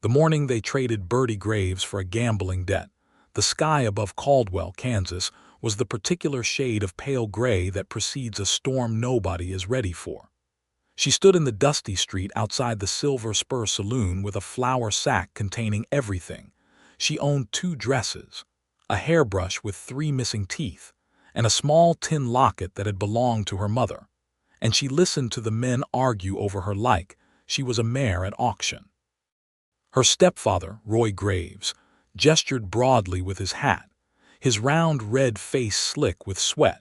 The morning they traded Birdie Graves for a gambling debt, the sky above Caldwell, Kansas, was the particular shade of pale gray that precedes a storm nobody is ready for. She stood in the dusty street outside the Silver Spur Saloon with a flour sack containing everything. She owned 2 dresses, a hairbrush with 3 missing teeth, and a small tin locket that had belonged to her mother. And she listened to the men argue over her like she was a mare at auction. Her stepfather, Roy Graves, gestured broadly with his hat, his round red face slick with sweat,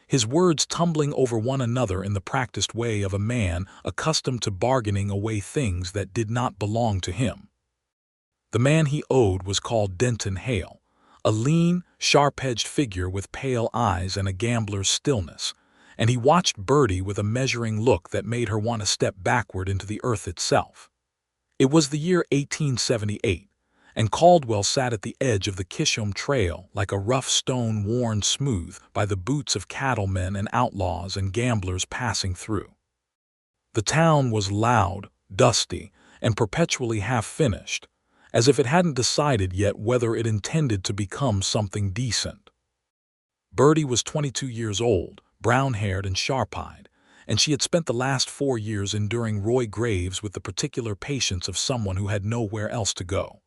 his words tumbling over one another in the practiced way of a man accustomed to bargaining away things that did not belong to him. The man he owed was called Denton Hale, a lean, sharp-edged figure with pale eyes and a gambler's stillness, and he watched Birdie with a measuring look that made her want to step backward into the earth itself. It was the year 1878, and Caldwell sat at the edge of the Kishom Trail like a rough stone worn smooth by the boots of cattlemen and outlaws and gamblers passing through. The town was loud, dusty, and perpetually half-finished, as if it hadn't decided yet whether it intended to become something decent. Birdie was 22 years old, brown-haired and sharp-eyed, and she had spent the last 4 years enduring Roy Graves with the particular patience of someone who had nowhere else to go.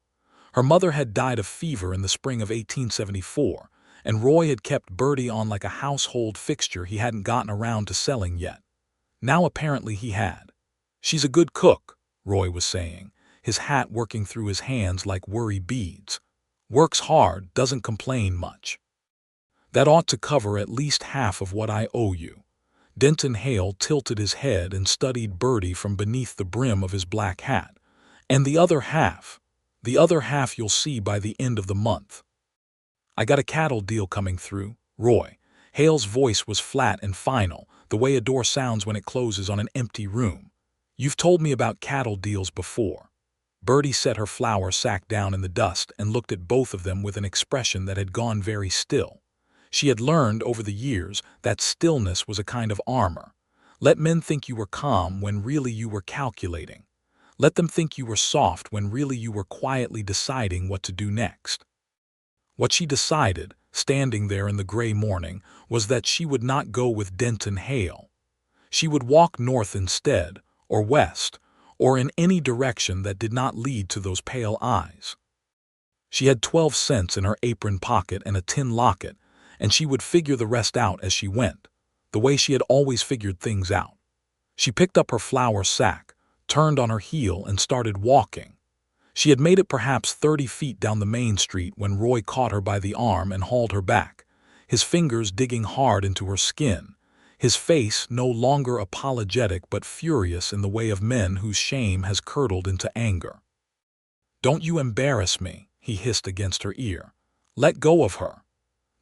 Her mother had died of fever in the spring of 1874, and Roy had kept Birdie on like a household fixture he hadn't gotten around to selling yet. Now apparently he had. "She's a good cook," Roy was saying, his hat working through his hands like worry beads. "Works hard, doesn't complain much. That ought to cover at least half of what I owe you." Denton Hale tilted his head and studied Birdie from beneath the brim of his black hat. "And the other half you'll see by the end of the month. I got a cattle deal coming through, Roy." Hale's voice was flat and final, the way a door sounds when it closes on an empty room. "You've told me about cattle deals before." Birdie set her flour sack down in the dust and looked at both of them with an expression that had gone very still. She had learned over the years that stillness was a kind of armor. Let men think you were calm when really you were calculating. Let them think you were soft when really you were quietly deciding what to do next. What she decided, standing there in the gray morning, was that she would not go with Denton Hale. She would walk north instead, or west, or in any direction that did not lead to those pale eyes. She had 12 cents in her apron pocket and a tin locket, and she would figure the rest out as she went, the way she had always figured things out. She picked up her flour sack, turned on her heel, and started walking. She had made it perhaps 30 feet down the main street when Roy caught her by the arm and hauled her back, his fingers digging hard into her skin, his face no longer apologetic but furious in the way of men whose shame has curdled into anger. "Don't you embarrass me," he hissed against her ear. "Let go of her."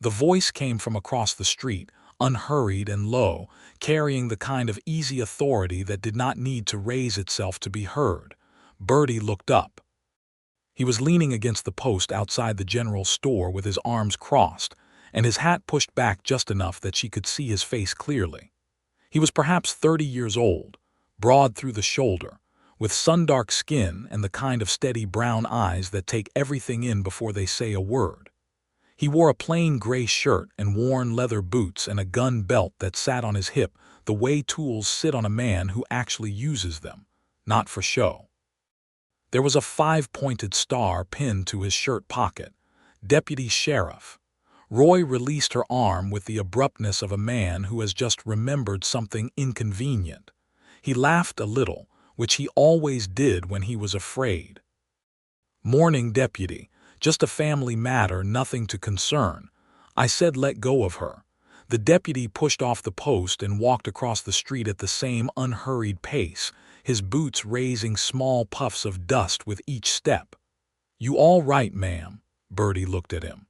The voice came from across the street, unhurried and low, carrying the kind of easy authority that did not need to raise itself to be heard. Birdie looked up. He was leaning against the post outside the general store with his arms crossed, and his hat pushed back just enough that she could see his face clearly. He was perhaps 30 years old, broad through the shoulder, with sun-dark skin and the kind of steady brown eyes that take everything in before they say a word. He wore a plain gray shirt and worn leather boots and a gun belt that sat on his hip the way tools sit on a man who actually uses them, not for show. There was a 5-pointed star pinned to his shirt pocket. "Deputy Sheriff." Roy released her arm with the abruptness of a man who has just remembered something inconvenient. He laughed a little, which he always did when he was afraid. "Morning, Deputy. Just a family matter, nothing to concern. I said let go of her." The deputy pushed off the post and walked across the street at the same unhurried pace, his boots raising small puffs of dust with each step. "You all right, ma'am?" Birdie looked at him.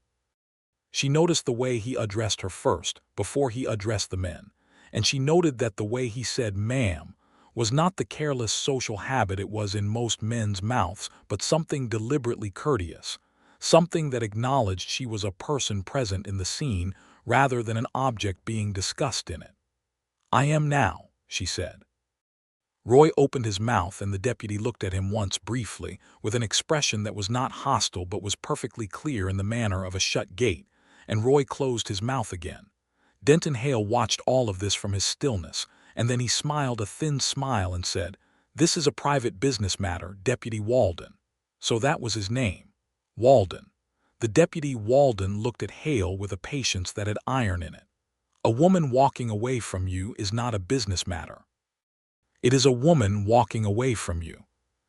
She noticed the way he addressed her first, before he addressed the men, and she noted that the way he said "ma'am" was not the careless social habit it was in most men's mouths, but something deliberately courteous, something that acknowledged she was a person present in the scene rather than an object being discussed in it. "I am now," she said. Roy opened his mouth and the deputy looked at him once briefly, with an expression that was not hostile but was perfectly clear in the manner of a shut gate, and Roy closed his mouth again. Denton Hale watched all of this from his stillness, and then he smiled a thin smile and said, "This is a private business matter, Deputy Walden." So that was his name. Walden. The Deputy Walden looked at Hale with a patience that had iron in it. "A woman walking away from you is not a business matter. It is a woman walking away from you.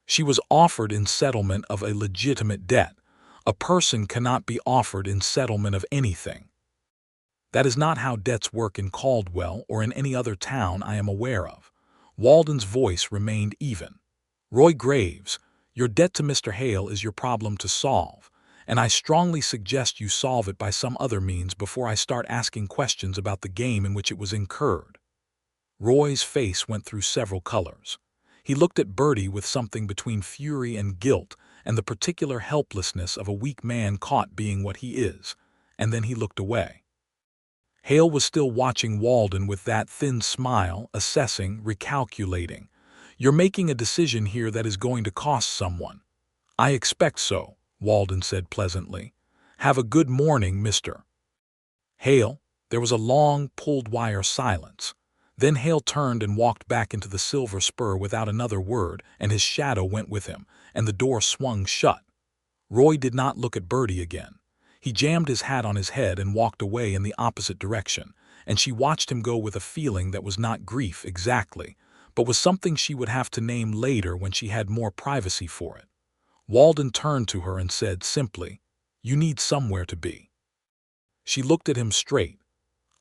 She was offered in settlement of a legitimate debt. A person cannot be offered in settlement of anything. That is not how debts work in Caldwell or in any other town I am aware of." Walden's voice remained even. "Roy Graves, your debt to Mr. Hale is your problem to solve, and I strongly suggest you solve it by some other means before I start asking questions about the game in which it was incurred." Roy's face went through several colors. He looked at Birdie with something between fury and guilt and the particular helplessness of a weak man caught being what he is, and then he looked away. Hale was still watching Walden with that thin smile, assessing, recalculating. "You're making a decision here that is going to cost someone." "I expect so," Walden said pleasantly. "Have a good morning, Mr. Hale." There was a long, pulled-wire silence. Then Hale turned and walked back into the Silver Spur without another word, and his shadow went with him, and the door swung shut. Roy did not look at Birdie again. He jammed his hat on his head and walked away in the opposite direction, and she watched him go with a feeling that was not grief exactly, but was something she would have to name later when she had more privacy for it. Walden turned to her and said simply, "You need somewhere to be." She looked at him straight.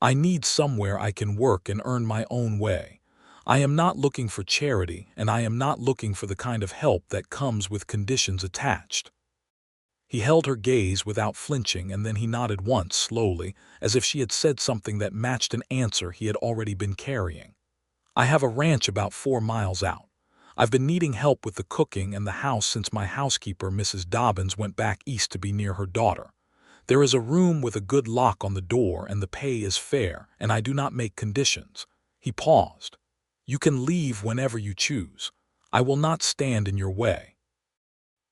"I need somewhere I can work and earn my own way. I am not looking for charity, and I am not looking for the kind of help that comes with conditions attached." He held her gaze without flinching, and then he nodded once, slowly, as if she had said something that matched an answer he had already been carrying. "I have a ranch about 4 miles out. I've been needing help with the cooking and the house since my housekeeper, Mrs. Dobbins, went back east to be near her daughter. There is a room with a good lock on the door, and the pay is fair, and I do not make conditions." He paused. "You can leave whenever you choose. I will not stand in your way."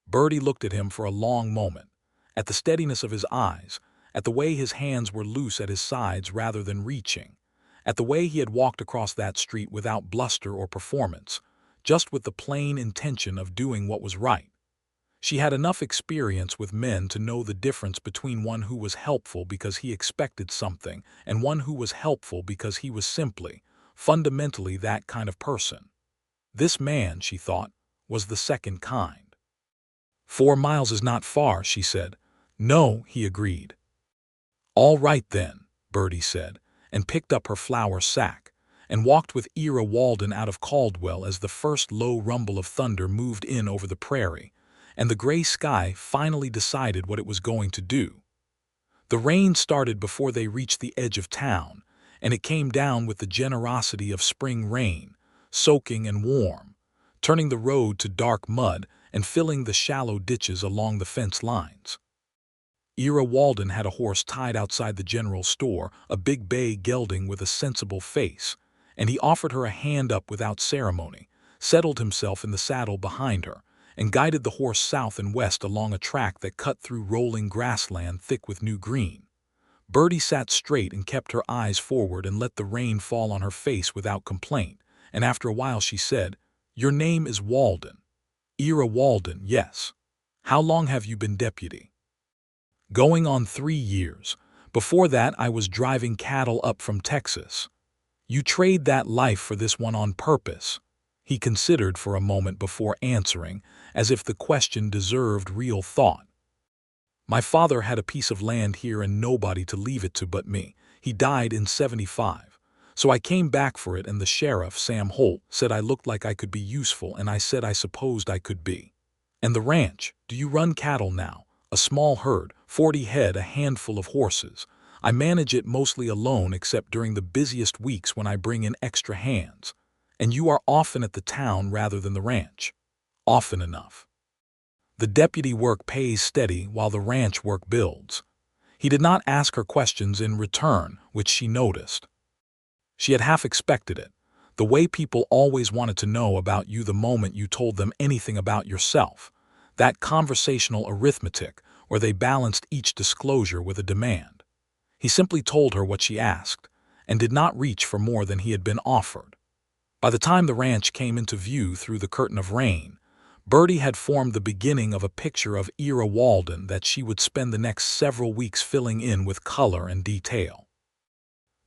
Birdie looked at him for a long moment, at the steadiness of his eyes, at the way his hands were loose at his sides rather than reaching, at the way he had walked across that street without bluster or performance, just with the plain intention of doing what was right. She had enough experience with men to know the difference between one who was helpful because he expected something and one who was helpful because he was simply, fundamentally that kind of person. This man, she thought, was the second kind. 4 miles is not far," she said. "No," he agreed. "All right then," Birdie said, and picked up her flour sack, and walked with Ira Walden out of Caldwell as the first low rumble of thunder moved in over the prairie, and the gray sky finally decided what it was going to do. The rain started before they reached the edge of town, and it came down with the generosity of spring rain, soaking and warm, turning the road to dark mud and filling the shallow ditches along the fence lines. Ira Walden had a horse tied outside the general store, a big bay gelding with a sensible face, and he offered her a hand up without ceremony, settled himself in the saddle behind her, and guided the horse south and west along a track that cut through rolling grassland thick with new green. Birdie sat straight and kept her eyes forward and let the rain fall on her face without complaint, and after a while she said, "Your name is Walden." "Ira Walden, yes. How long have you been deputy?" "Going on 3 years. Before that I was driving cattle up from Texas." "You trade that life for this one on purpose?" He considered for a moment before answering, as if the question deserved real thought. "My father had a piece of land here and nobody to leave it to but me. He died in '75. So I came back for it, and the sheriff, Sam Holt, said I looked like I could be useful, and I said I supposed I could be." "And the ranch, do you run cattle now?" "A small herd, 40 head, a handful of horses. I manage it mostly alone except during the busiest weeks when I bring in extra hands." "And you are often at the town rather than the ranch?" "Often enough. The deputy work pays steady while the ranch work builds." He did not ask her questions in return, which she noticed. She had half expected it. The way people always wanted to know about you the moment you told them anything about yourself. That conversational arithmetic where they balanced each disclosure with a demand. He simply told her what she asked, and did not reach for more than he had been offered. By the time the ranch came into view through the curtain of rain, Birdie had formed the beginning of a picture of Ira Walden that she would spend the next several weeks filling in with color and detail.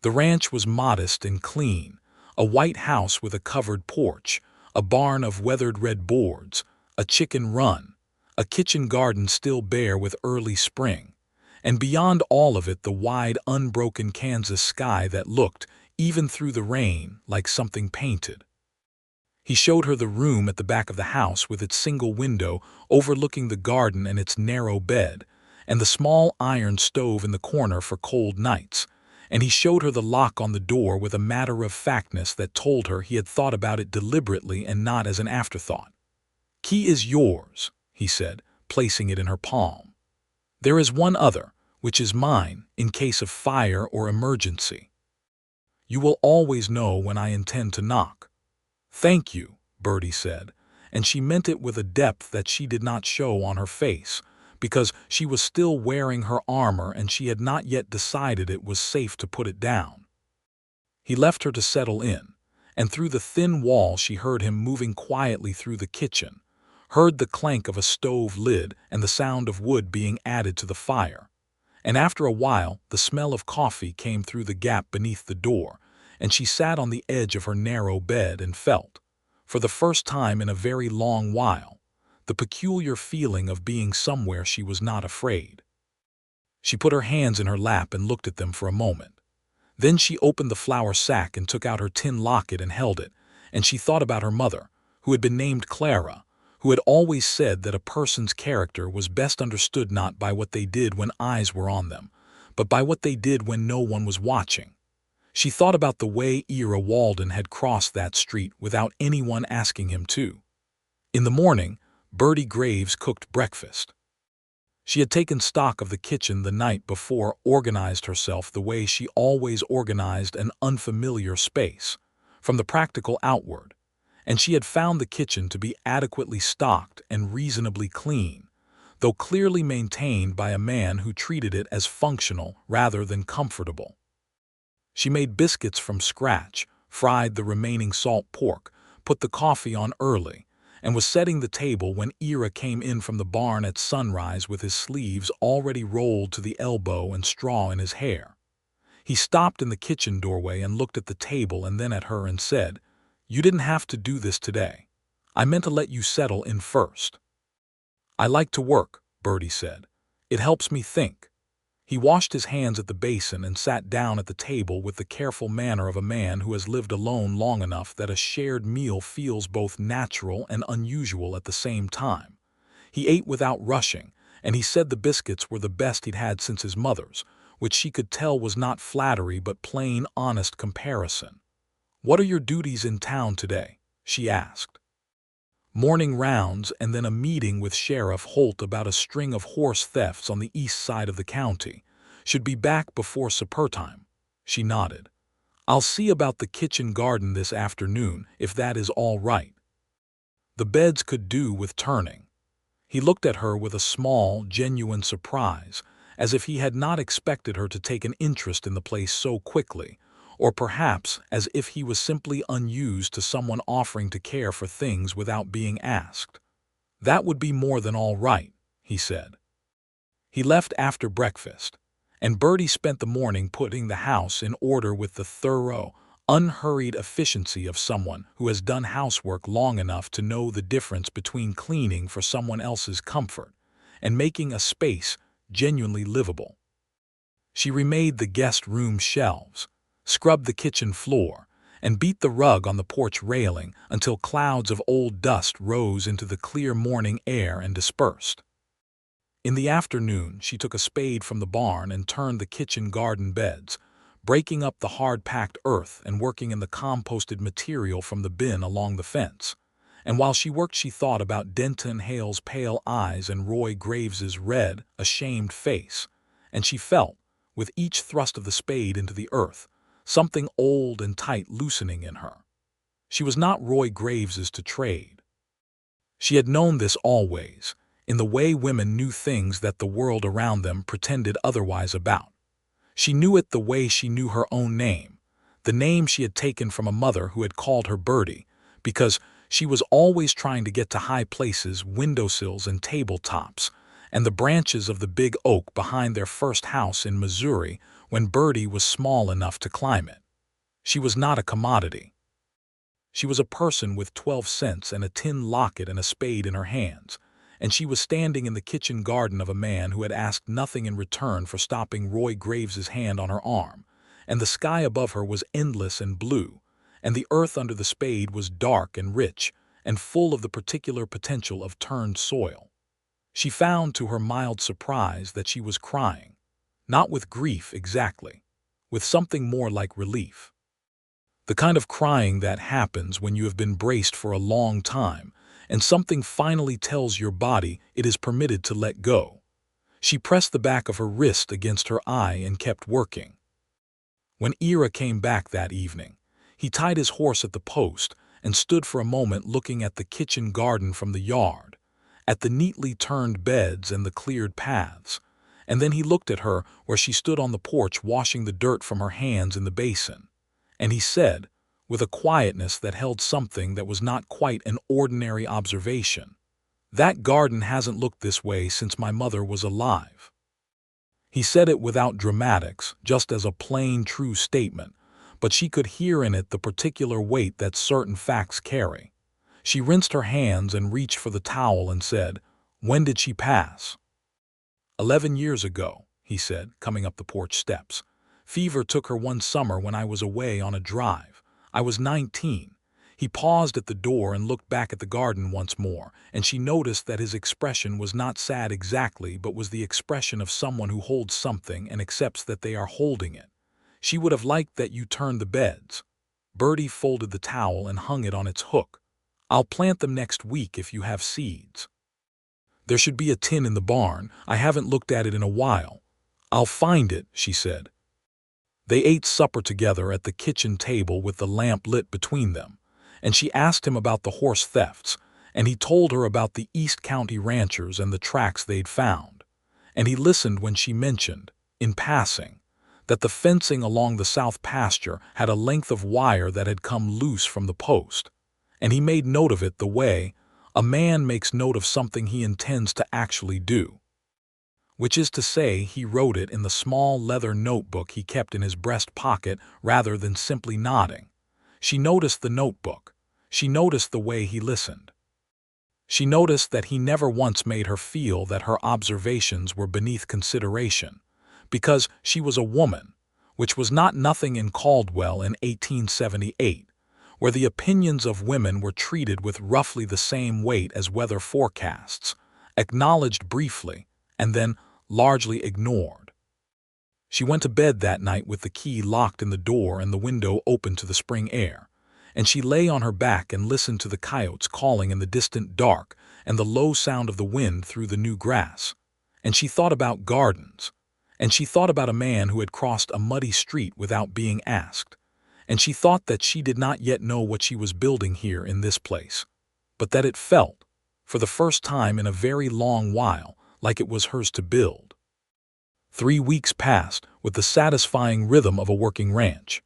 The ranch was modest and clean, a white house with a covered porch, a barn of weathered red boards, a chicken run, a kitchen garden still bare with early spring, and beyond all of it the wide, unbroken Kansas sky that looked, even through the rain, like something painted. He showed her the room at the back of the house with its single window overlooking the garden and its narrow bed, and the small iron stove in the corner for cold nights, and he showed her the lock on the door with a matter-of-factness that told her he had thought about it deliberately and not as an afterthought. "Key is yours," he said, placing it in her palm. "There is one other, which is mine, in case of fire or emergency. You will always know when I intend to knock." "Thank you," Birdie said, and she meant it with a depth that she did not show on her face, because she was still wearing her armor and she had not yet decided it was safe to put it down. He left her to settle in, and through the thin wall she heard him moving quietly through the kitchen, heard the clank of a stove lid and the sound of wood being added to the fire, and after a while the smell of coffee came through the gap beneath the door, and she sat on the edge of her narrow bed and felt, for the first time in a very long while, the peculiar feeling of being somewhere she was not afraid. She put her hands in her lap and looked at them for a moment. Then she opened the flour sack and took out her tin locket and held it, and she thought about her mother, who had been named Clara, who had always said that a person's character was best understood not by what they did when eyes were on them, but by what they did when no one was watching. She thought about the way Ira Walden had crossed that street without anyone asking him to. In the morning, Birdie Graves cooked breakfast. She had taken stock of the kitchen the night before, organized herself the way she always organized an unfamiliar space, from the practical outward, and she had found the kitchen to be adequately stocked and reasonably clean, though clearly maintained by a man who treated it as functional rather than comfortable. She made biscuits from scratch, fried the remaining salt pork, put the coffee on early, and was setting the table when Ira came in from the barn at sunrise with his sleeves already rolled to the elbow and straw in his hair. He stopped in the kitchen doorway and looked at the table and then at her and said, "You didn't have to do this today. I meant to let you settle in first." "I like to work," Birdie said. "It helps me think." He washed his hands at the basin and sat down at the table with the careful manner of a man who has lived alone long enough that a shared meal feels both natural and unusual at the same time. He ate without rushing, and he said the biscuits were the best he'd had since his mother's, which she could tell was not flattery but plain, honest comparison. "What are your duties in town today?" she asked. "Morning rounds and then a meeting with Sheriff Holt about a string of horse thefts on the east side of the county. Should be back before supper time." She nodded. "I'll see about the kitchen garden this afternoon, if that is all right." The beds could do with turning. He looked at her with a small, genuine surprise, as if he had not expected her to take an interest in the place so quickly, or perhaps as if he was simply unused to someone offering to care for things without being asked. "That would be more than all right," he said. He left after breakfast, and Birdie spent the morning putting the house in order with the thorough, unhurried efficiency of someone who has done housework long enough to know the difference between cleaning for someone else's comfort and making a space genuinely livable. She remade the guest room shelves, scrubbed the kitchen floor, and beat the rug on the porch railing until clouds of old dust rose into the clear morning air and dispersed. In the afternoon, she took a spade from the barn and turned the kitchen garden beds, breaking up the hard-packed earth and working in the composted material from the bin along the fence. And while she worked, she thought about Denton Hale's pale eyes and Roy Graves's red, ashamed face, and she felt, with each thrust of the spade into the earth, something old and tight loosening in her. She was not Roy Graves's to trade. She had known this always, in the way women knew things that the world around them pretended otherwise about. She knew it the way she knew her own name, the name she had taken from a mother who had called her Birdie, because she was always trying to get to high places, windowsills and tabletops, and the branches of the big oak behind their first house in Missouri when Birdie was small enough to climb it. She was not a commodity. She was a person with 12 cents and a tin locket and a spade in her hands, and she was standing in the kitchen garden of a man who had asked nothing in return for stopping Roy Graves's hand on her arm, and the sky above her was endless and blue, and the earth under the spade was dark and rich and full of the particular potential of turned soil. She found to her mild surprise that she was crying, not with grief exactly, with something more like relief. The kind of crying that happens when you have been braced for a long time and something finally tells your body it is permitted to let go. She pressed the back of her wrist against her eye and kept working. When Ira came back that evening, he tied his horse at the post and stood for a moment looking at the kitchen garden from the yard, at the neatly turned beds and the cleared paths, and then he looked at her where she stood on the porch washing the dirt from her hands in the basin. And he said, with a quietness that held something that was not quite an ordinary observation, "That garden hasn't looked this way since my mother was alive." He said it without dramatics, just as a plain, true statement, but she could hear in it the particular weight that certain facts carry. She rinsed her hands and reached for the towel and said, "When did she pass?" 11 years ago, he said, coming up the porch steps. Fever took her one summer when I was away on a drive. I was 19. He paused at the door and looked back at the garden once more, and she noticed that his expression was not sad exactly, but was the expression of someone who holds something and accepts that they are holding it. She would have liked that you turned the beds. Birdie folded the towel and hung it on its hook. "I'll plant them next week if you have seeds. There should be a tin in the barn. I haven't looked at it in a while." "I'll find it," she said. They ate supper together at the kitchen table with the lamp lit between them, and she asked him about the horse thefts, and he told her about the East County ranchers and the tracks they'd found. And he listened when she mentioned, in passing, that the fencing along the south pasture had a length of wire that had come loose from the post, and he made note of it the way a man makes note of something he intends to actually do. Which is to say, he wrote it in the small leather notebook he kept in his breast pocket rather than simply nodding. She noticed the notebook. She noticed the way he listened. She noticed that he never once made her feel that her observations were beneath consideration, because she was a woman, which was not nothing in Caldwell in 1878, where the opinions of women were treated with roughly the same weight as weather forecasts, acknowledged briefly, and then largely ignored. She went to bed that night with the key locked in the door and the window open to the spring air, and she lay on her back and listened to the coyotes calling in the distant dark and the low sound of the wind through the new grass. And she thought about gardens, and she thought about a man who had crossed a muddy street without being asked, and she thought that she did not yet know what she was building here in this place, but that it felt, for the first time in a very long while, like it was hers to build. 3 weeks passed with the satisfying rhythm of a working ranch.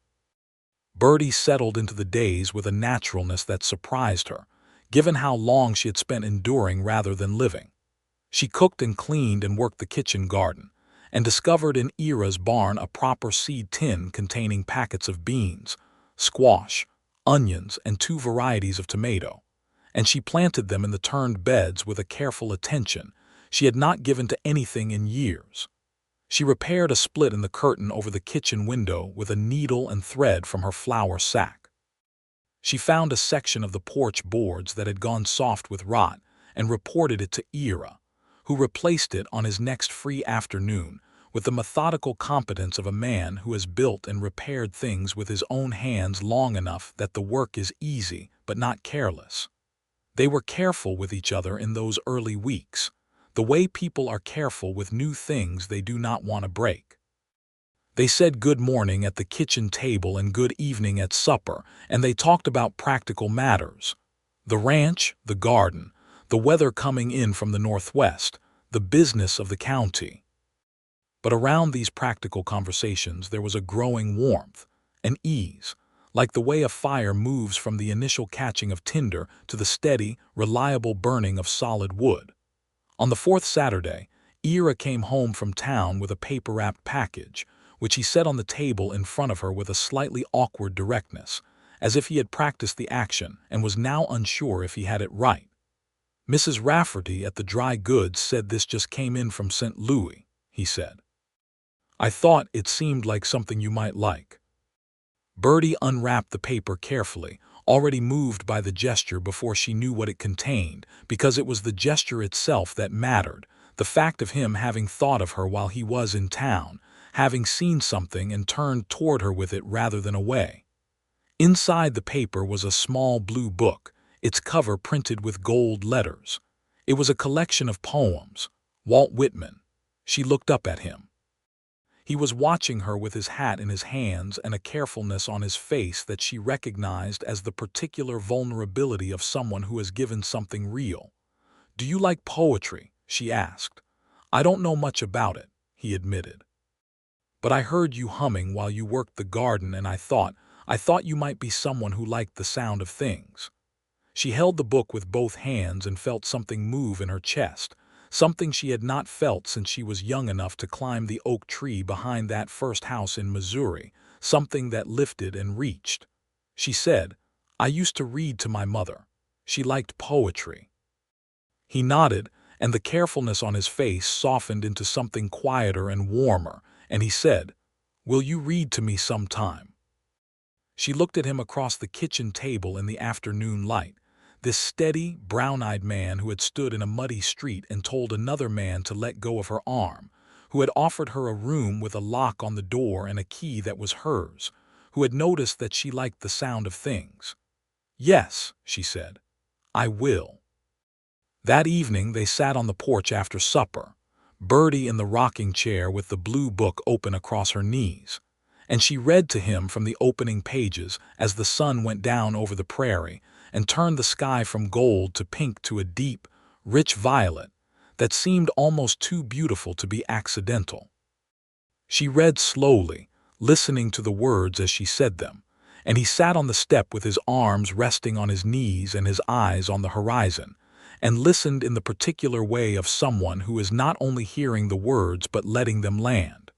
Birdie settled into the days with a naturalness that surprised her, given how long she had spent enduring rather than living. She cooked and cleaned and worked the kitchen garden, and discovered in Ira's barn a proper seed tin containing packets of beans, squash, onions, and 2 varieties of tomato, and she planted them in the turned beds with a careful attention she had not given to anything in years. She repaired a split in the curtain over the kitchen window with a needle and thread from her flour sack. She found a section of the porch boards that had gone soft with rot and reported it to Ira, who replaced it on his next free afternoon with the methodical competence of a man who has built and repaired things with his own hands long enough that the work is easy but not careless. They were careful with each other in those early weeks, the way people are careful with new things they do not want to break. They said good morning at the kitchen table and good evening at supper, and they talked about practical matters. The ranch, the garden, the weather coming in from the northwest, the business of the county. But around these practical conversations there was a growing warmth, an ease, like the way a fire moves from the initial catching of tinder to the steady, reliable burning of solid wood. On the fourth Saturday, Ira came home from town with a paper-wrapped package, which he set on the table in front of her with a slightly awkward directness, as if he had practiced the action and was now unsure if he had it right. "Mrs. Rafferty at the dry goods said this just came in from St. Louis," he said. "I thought it seemed like something you might like." Birdie unwrapped the paper carefully, already moved by the gesture before she knew what it contained, because it was the gesture itself that mattered, the fact of him having thought of her while he was in town, having seen something and turned toward her with it rather than away. Inside the paper was a small blue book, its cover printed with gold letters. It was a collection of poems. Walt Whitman. She looked up at him. He was watching her with his hat in his hands and a carefulness on his face that she recognized as the particular vulnerability of someone who has given something real. "Do you like poetry?" she asked. "I don't know much about it," he admitted. "But I heard you humming while you worked the garden and I thought you might be someone who liked the sound of things." She held the book with both hands and felt something move in her chest, something she had not felt since she was young enough to climb the oak tree behind that first house in Missouri, something that lifted and reached. She said, "I used to read to my mother. She liked poetry." He nodded, and the carefulness on his face softened into something quieter and warmer, and he said, "Will you read to me sometime?" She looked at him across the kitchen table in the afternoon light, this steady, brown-eyed man who had stood in a muddy street and told another man to let go of her arm, who had offered her a room with a lock on the door and a key that was hers, who had noticed that she liked the sound of things. "Yes," she said, "I will." That evening they sat on the porch after supper, Birdie in the rocking chair with the blue book open across her knees, and she read to him from the opening pages as the sun went down over the prairie and turned the sky from gold to pink to a deep, rich violet that seemed almost too beautiful to be accidental. She read slowly, listening to the words as she said them, and he sat on the step with his arms resting on his knees and his eyes on the horizon, and listened in the particular way of someone who is not only hearing the words but letting them land.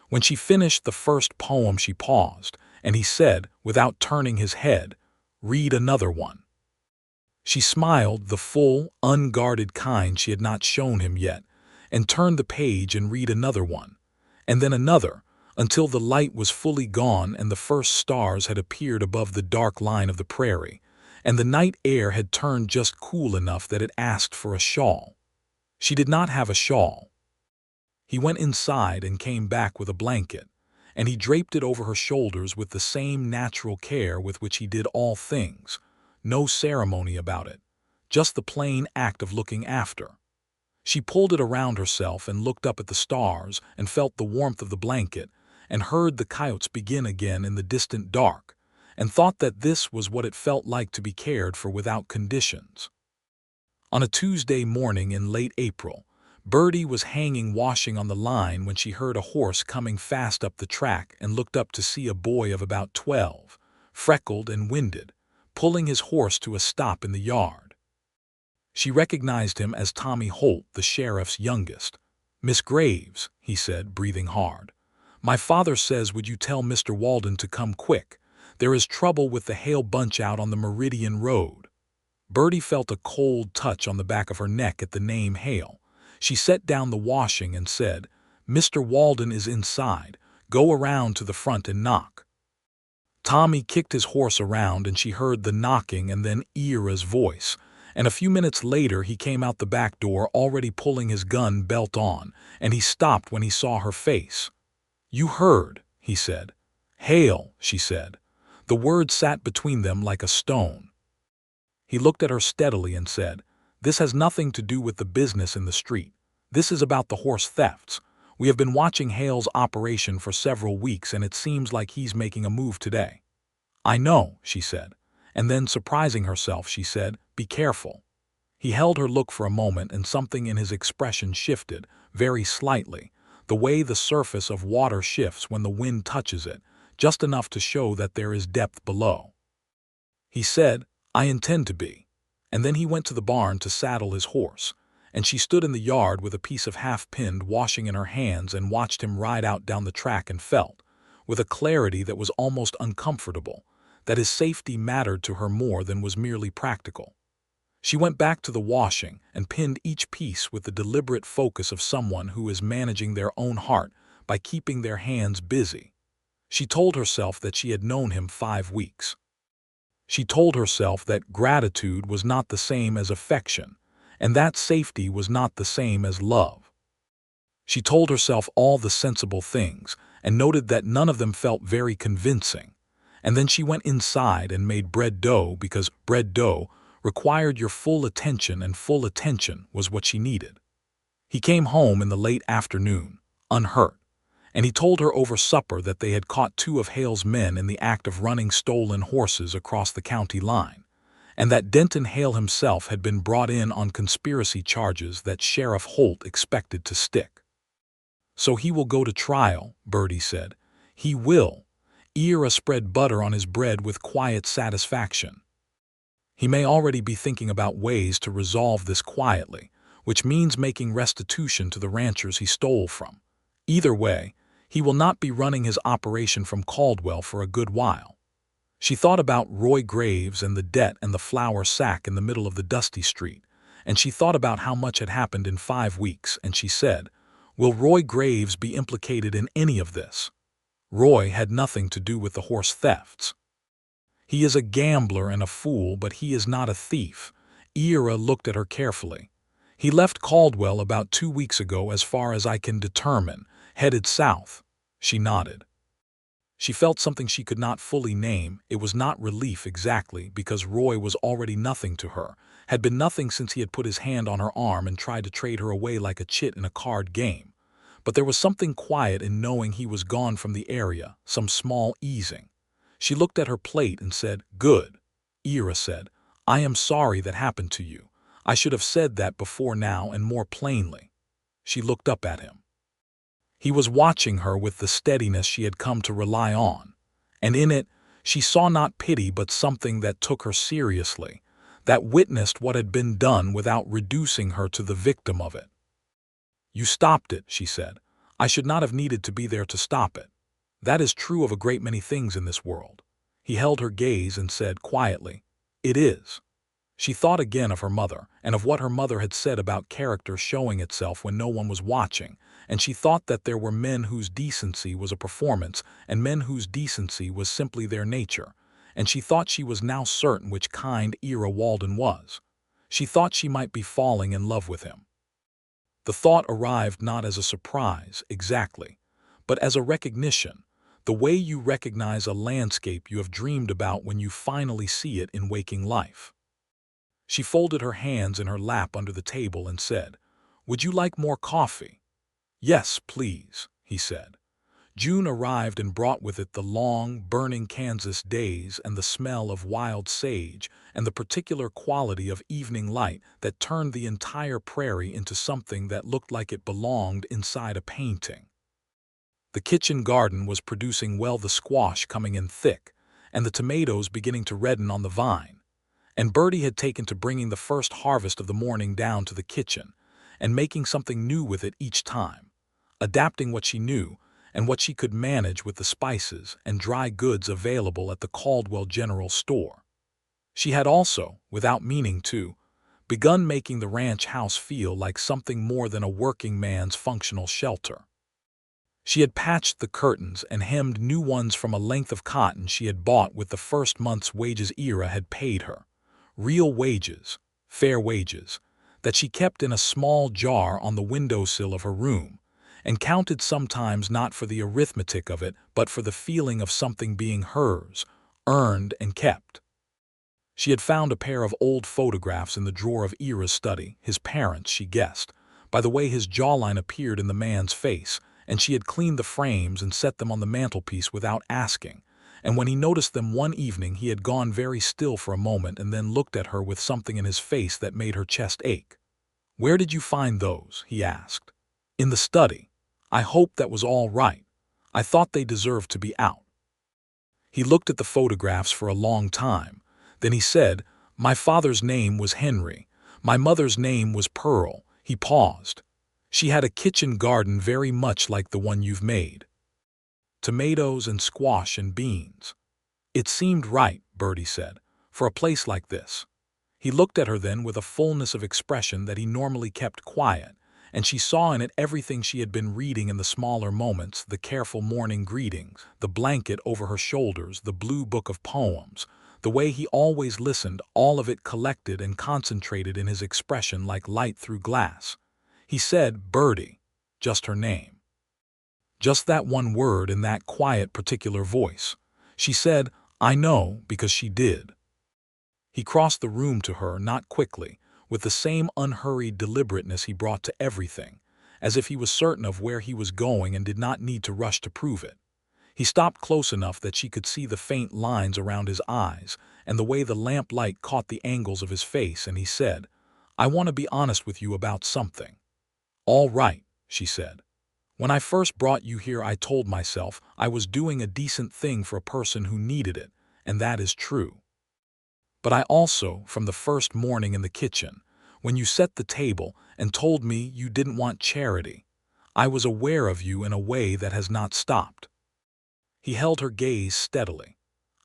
When she finished the first poem she paused, and he said, without turning his head, "Read another one." She smiled, the full, unguarded kind she had not shown him yet, and turned the page and read another one, and then another, until the light was fully gone and the first stars had appeared above the dark line of the prairie, and the night air had turned just cool enough that it asked for a shawl. She did not have a shawl. He went inside and came back with a blanket, and he draped it over her shoulders with the same natural care with which he did all things, no ceremony about it, just the plain act of looking after. She pulled it around herself and looked up at the stars and felt the warmth of the blanket and heard the coyotes begin again in the distant dark, and thought that this was what it felt like to be cared for without conditions. On a Tuesday morning in late April, Birdie was hanging washing on the line when she heard a horse coming fast up the track and looked up to see a boy of about 12, freckled and winded, pulling his horse to a stop in the yard. She recognized him as Tommy Holt, the sheriff's youngest. "Miss Graves," he said, breathing hard, "my father says would you tell Mr. Walden to come quick. There is trouble with the Hale bunch out on the Meridian Road." Birdie felt a cold touch on the back of her neck at the name Hale. She set down the washing and said, "Mr. Walden is inside. Go around to the front and knock." Tommy kicked his horse around and she heard the knocking and then Ira's voice, and a few minutes later he came out the back door already pulling his gun belt on, and he stopped when he saw her face. "You heard," he said. "Hale," she said. The word sat between them like a stone. He looked at her steadily and said, "This has nothing to do with the business in the street. This is about the horse thefts. We have been watching Hale's operation for several weeks and it seems like he's making a move today." "I know," she said. And then, surprising herself, she said, "Be careful." He held her look for a moment and something in his expression shifted, very slightly, the way the surface of water shifts when the wind touches it, just enough to show that there is depth below. He said, "I intend to be." And then he went to the barn to saddle his horse, and she stood in the yard with a piece of half-pinned washing in her hands and watched him ride out down the track and felt, with a clarity that was almost uncomfortable, that his safety mattered to her more than was merely practical. She went back to the washing and pinned each piece with the deliberate focus of someone who is managing their own heart by keeping their hands busy. She told herself that she had known him 5 weeks. She told herself that gratitude was not the same as affection, and that safety was not the same as love. She told herself all the sensible things and noted that none of them felt very convincing. And then she went inside and made bread dough because bread dough required your full attention and full attention was what she needed. He came home in the late afternoon, unhurt, and he told her over supper that they had caught 2 of Hale's men in the act of running stolen horses across the county line, and that Denton Hale himself had been brought in on conspiracy charges that Sheriff Holt expected to stick. "So he will go to trial," Birdie said. "He will." Ira spread butter on his bread with quiet satisfaction. "He may already be thinking about ways to resolve this quietly, which means making restitution to the ranchers he stole from. Either way, he will not be running his operation from Caldwell for a good while." She thought about Roy Graves and the debt and the flour sack in the middle of the dusty street, and she thought about how much had happened in 5 weeks, and she said, "Will Roy Graves be implicated in any of this?" Roy had nothing to do with the horse thefts. "He is a gambler and a fool, but he is not a thief." Ira looked at her carefully. "He left Caldwell about 2 weeks ago, as far as I can determine, headed south." She nodded. She felt something she could not fully name. It was not relief exactly, because Roy was already nothing to her, had been nothing since he had put his hand on her arm and tried to trade her away like a chit in a card game. But there was something quiet in knowing he was gone from the area, some small easing. She looked at her plate and said, "Good." Ira said, "I am sorry that happened to you. I should have said that before now and more plainly." She looked up at him. He was watching her with the steadiness she had come to rely on, and in it she saw not pity but something that took her seriously, that witnessed what had been done without reducing her to the victim of it. "You stopped it," she said. "I should not have needed to be there to stop it. That is true of a great many things in this world." He held her gaze and said quietly, "It is." She thought again of her mother, and of what her mother had said about character showing itself when no one was watching, and she thought that there were men whose decency was a performance, and men whose decency was simply their nature, and she thought she was now certain which kind Ira Walden was. She thought she might be falling in love with him. The thought arrived not as a surprise, exactly, but as a recognition, the way you recognize a landscape you have dreamed about when you finally see it in waking life. She folded her hands in her lap under the table and said, "Would you like more coffee?" "Yes, please," he said. June arrived and brought with it the long, burning Kansas days and the smell of wild sage and the particular quality of evening light that turned the entire prairie into something that looked like it belonged inside a painting. The kitchen garden was producing well, the squash coming in thick, and the tomatoes beginning to redden on the vine. And Birdie had taken to bringing the first harvest of the morning down to the kitchen and making something new with it each time, adapting what she knew and what she could manage with the spices and dry goods available at the Caldwell General Store. She had also, without meaning to, begun making the ranch house feel like something more than a working man's functional shelter. She had patched the curtains and hemmed new ones from a length of cotton she had bought with the first month's wages Ira had paid her. Real wages, fair wages, that she kept in a small jar on the windowsill of her room, and counted sometimes not for the arithmetic of it, but for the feeling of something being hers, earned and kept. She had found a pair of old photographs in the drawer of Ira's study, his parents, she guessed, by the way his jawline appeared in the man's face, and she had cleaned the frames and set them on the mantelpiece without asking. And when he noticed them one evening, he had gone very still for a moment and then looked at her with something in his face that made her chest ache. "Where did you find those?" he asked. "In the study. I hope that was all right. I thought they deserved to be out." He looked at the photographs for a long time. Then he said, "My father's name was Henry. My mother's name was Pearl." He paused. "She had a kitchen garden very much like the one you've made. Tomatoes and squash and beans." "It seemed right," Birdie said, "for a place like this." He looked at her then with a fullness of expression that he normally kept quiet, and she saw in it everything she had been reading in the smaller moments, the careful morning greetings, the blanket over her shoulders, the blue book of poems, the way he always listened, all of it collected and concentrated in his expression like light through glass. He said, "Birdie," just her name. Just that one word in that quiet, particular voice. She said, "I know," because she did. He crossed the room to her, not quickly, with the same unhurried deliberateness he brought to everything, as if he was certain of where he was going and did not need to rush to prove it. He stopped close enough that she could see the faint lines around his eyes and the way the lamplight caught the angles of his face, and he said, "I want to be honest with you about something." "All right," she said. "When I first brought you here, I told myself I was doing a decent thing for a person who needed it, and that is true. But I also, from the first morning in the kitchen, when you set the table and told me you didn't want charity, I was aware of you in a way that has not stopped." He held her gaze steadily.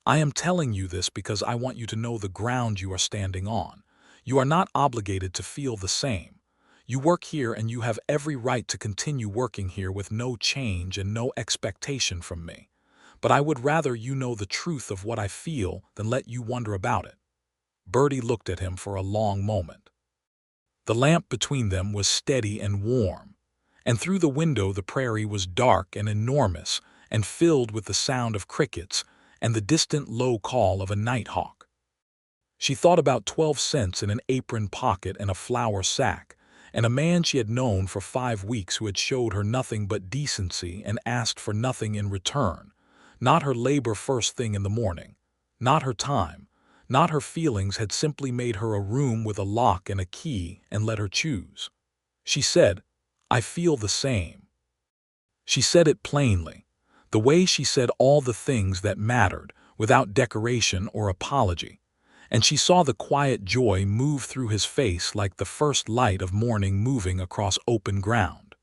"I am telling you this because I want you to know the ground you are standing on. You are not obligated to feel the same. You work here and you have every right to continue working here with no change and no expectation from me. But I would rather you know the truth of what I feel than let you wonder about it." Birdie looked at him for a long moment. The lamp between them was steady and warm, and through the window the prairie was dark and enormous and filled with the sound of crickets and the distant low call of a nighthawk. She thought about 12 cents in an apron pocket and a flour sack, and a man she had known for 5 weeks who had showed her nothing but decency and asked for nothing in return. Not her labor first thing in the morning, not her time, not her feelings, had simply made her a room with a lock and a key and let her choose. She said, "I feel the same." She said it plainly, the way she said all the things that mattered, without decoration or apology, and she saw the quiet joy move through his face like the first light of morning moving across open ground.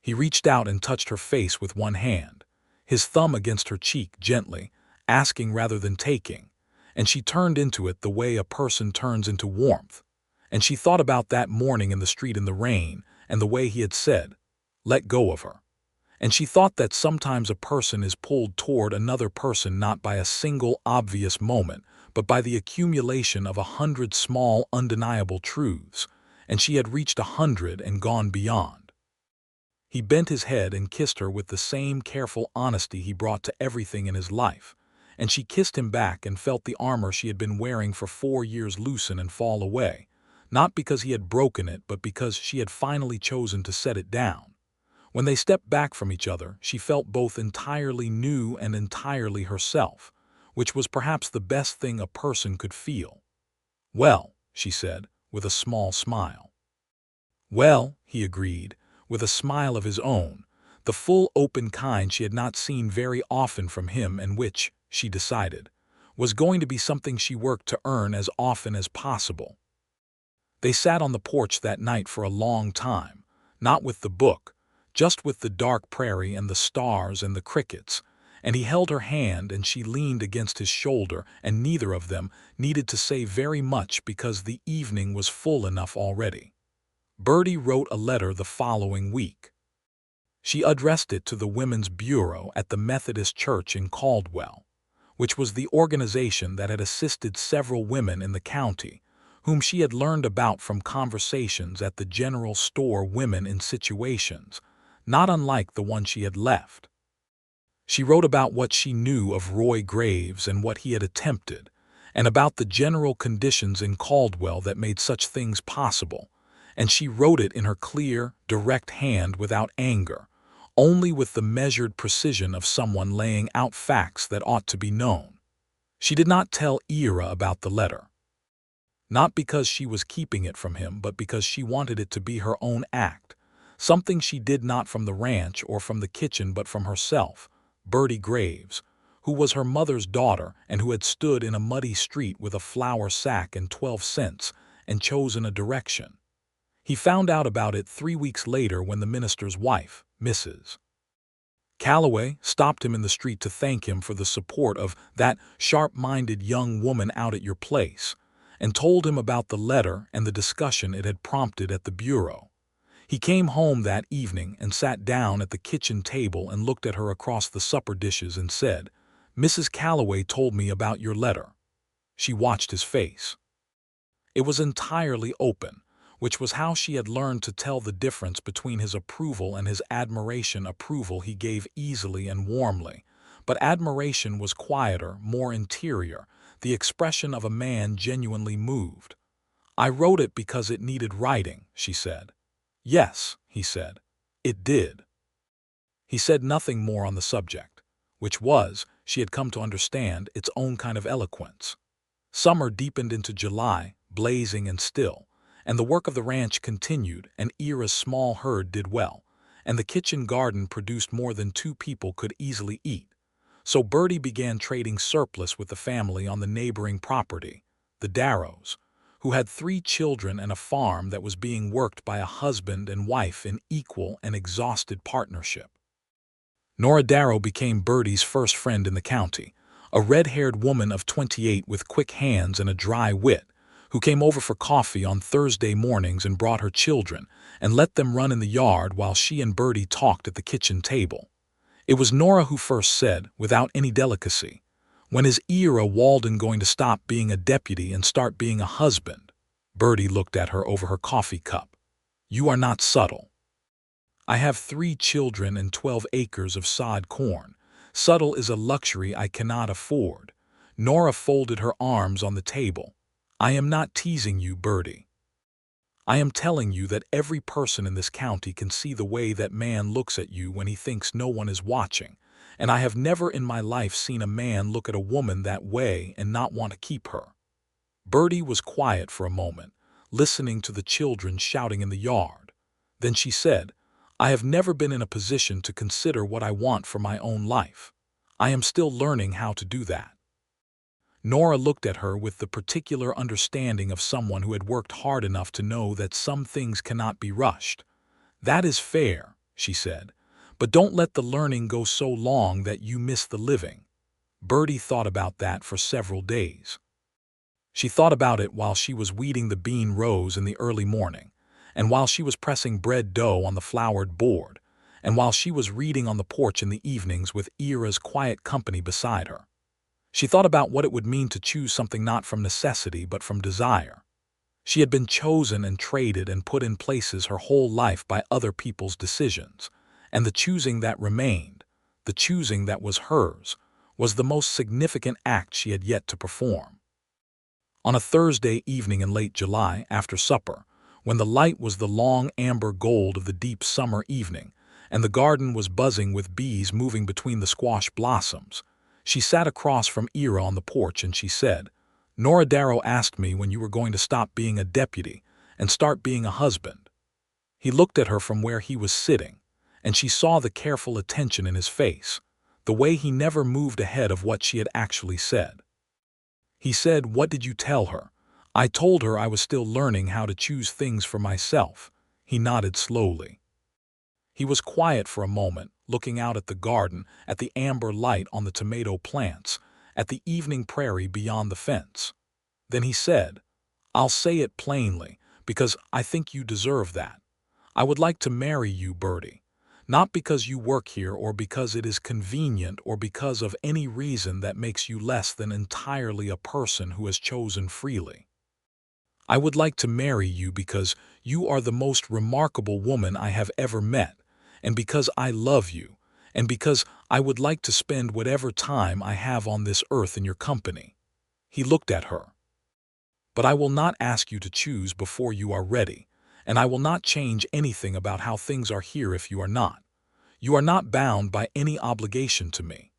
He reached out and touched her face with one hand, his thumb against her cheek gently, asking rather than taking, and she turned into it the way a person turns into warmth. And she thought about that morning in the street in the rain and the way he had said, "Let go of her." And she thought that sometimes a person is pulled toward another person not by a single obvious moment, but by the accumulation of 100 small undeniable truths, and she had reached 100 and gone beyond. He bent his head and kissed her with the same careful honesty he brought to everything in his life, and she kissed him back and felt the armor she had been wearing for 4 years loosen and fall away, not because he had broken it, but because she had finally chosen to set it down. When they stepped back from each other, she felt both entirely new and entirely herself, which was perhaps the best thing a person could feel. "Well," she said, with a small smile. "Well," he agreed, with a smile of his own, the full open kind she had not seen very often from him and which, she decided, was going to be something she worked to earn as often as possible. They sat on the porch that night for a long time, not with the book, just with the dark prairie and the stars and the crickets, and he held her hand and she leaned against his shoulder, and neither of them needed to say very much because the evening was full enough already. Birdie wrote a letter the following week. She addressed it to the Women's Bureau at the Methodist Church in Caldwell, which was the organization that had assisted several women in the county, whom she had learned about from conversations at the general store, women in situations not unlike the one she had left. She wrote about what she knew of Roy Graves and what he had attempted, and about the general conditions in Caldwell that made such things possible, and she wrote it in her clear, direct hand without anger, only with the measured precision of someone laying out facts that ought to be known. She did not tell Ira about the letter. Not because she was keeping it from him, but because she wanted it to be her own act, something she did not from the ranch or from the kitchen but from herself, Birdie Graves, who was her mother's daughter and who had stood in a muddy street with a flour sack and 12 cents and chosen a direction. He found out about it 3 weeks later when the minister's wife, Mrs. Calloway, stopped him in the street to thank him for the support of that sharp-minded young woman out at your place, and told him about the letter and the discussion it had prompted at the bureau. He came home that evening and sat down at the kitchen table and looked at her across the supper dishes and said, "Mrs. Calloway told me about your letter." She watched his face. It was entirely open, which was how she had learned to tell the difference between his approval and his admiration. Approval he gave easily and warmly, but admiration was quieter, more interior, the expression of a man genuinely moved. "I wrote it because it needed writing," she said. "Yes," he said, "it did." He said nothing more on the subject, which was, she had come to understand, its own kind of eloquence. Summer deepened into July, blazing and still, and the work of the ranch continued, and Ira's small herd did well, and the kitchen garden produced more than 2 people could easily eat. So Birdie began trading surplus with the family on the neighboring property, the Darrows, who had 3 children and a farm that was being worked by a husband and wife in equal and exhausted partnership. Nora Darrow became Birdie's first friend in the county, a red-haired woman of 28 with quick hands and a dry wit, who came over for coffee on Thursday mornings and brought her children and let them run in the yard while she and Birdie talked at the kitchen table. It was Nora who first said, without any delicacy, "When is Ira Walden going to stop being a deputy and start being a husband?" Birdie looked at her over her coffee cup. "You are not subtle." "I have 3 children and 12 acres of sod corn. Subtle is a luxury I cannot afford." Nora folded her arms on the table. "I am not teasing you, Birdie. I am telling you that every person in this county can see the way that man looks at you when he thinks no one is watching, and I have never in my life seen a man look at a woman that way and not want to keep her." Birdie was quiet for a moment, listening to the children shouting in the yard. Then she said, "I have never been in a position to consider what I want for my own life. I am still learning how to do that." Nora looked at her with the particular understanding of someone who had worked hard enough to know that some things cannot be rushed. "That is fair," she said, "but don't let the learning go so long that you miss the living." Birdie thought about that for several days. She thought about it while she was weeding the bean rows in the early morning, and while she was pressing bread dough on the floured board, and while she was reading on the porch in the evenings with Ira's quiet company beside her. She thought about what it would mean to choose something not from necessity but from desire. She had been chosen and traded and put in places her whole life by other people's decisions, and the choosing that remained, the choosing that was hers, was the most significant act she had yet to perform. On a Thursday evening in late July, after supper, when the light was the long amber gold of the deep summer evening, and the garden was buzzing with bees moving between the squash blossoms, she sat across from Ira on the porch and she said, "Nora Darrow asked me when you were going to stop being a deputy and start being a husband." He looked at her from where he was sitting, and she saw the careful attention in his face, the way he never moved ahead of what she had actually said. He said, "What did you tell her?" "I told her I was still learning how to choose things for myself." He nodded slowly. He was quiet for a moment, looking out at the garden, at the amber light on the tomato plants, at the evening prairie beyond the fence. Then he said, "I'll say it plainly, because I think you deserve that. I would like to marry you, Birdie. Not because you work here or because it is convenient or because of any reason that makes you less than entirely a person who has chosen freely. I would like to marry you because you are the most remarkable woman I have ever met, and because I love you, and because I would like to spend whatever time I have on this earth in your company." He looked at her. "But I will not ask you to choose before you are ready, and I will not change anything about how things are here if you are not. You are not bound by any obligation to me."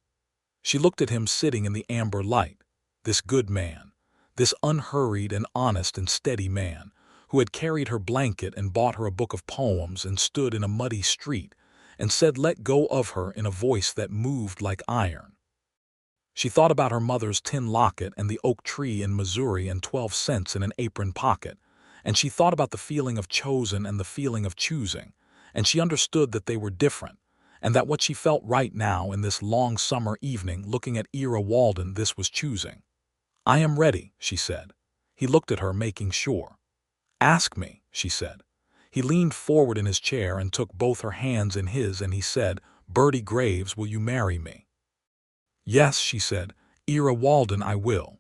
She looked at him sitting in the amber light, this good man, this unhurried and honest and steady man, who had carried her blanket and bought her a book of poems and stood in a muddy street and said let go of her in a voice that moved like iron. She thought about her mother's tin locket and the oak tree in Missouri and 12 cents in an apron pocket, and she thought about the feeling of chosen and the feeling of choosing, and she understood that they were different, and that what she felt right now in this long summer evening looking at Ira Walden, this was choosing. "I am ready," she said. He looked at her, making sure. "Ask me," she said. He leaned forward in his chair and took both her hands in his, and he said, "Birdie Graves, will you marry me?" "Yes," she said. "Ira Walden, I will."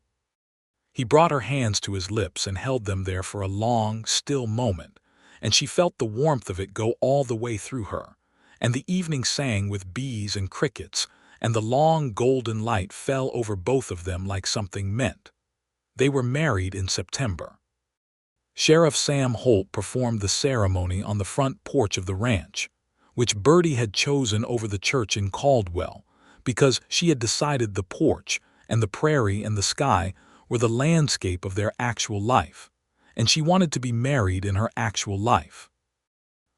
He brought her hands to his lips and held them there for a long, still moment, and she felt the warmth of it go all the way through her, and the evening sang with bees and crickets, and the long golden light fell over both of them like something meant. They were married in September. Sheriff Sam Holt performed the ceremony on the front porch of the ranch, which Birdie had chosen over the church in Caldwell, because she had decided the porch and the prairie and the sky were the landscape of their actual life, and she wanted to be married in her actual life.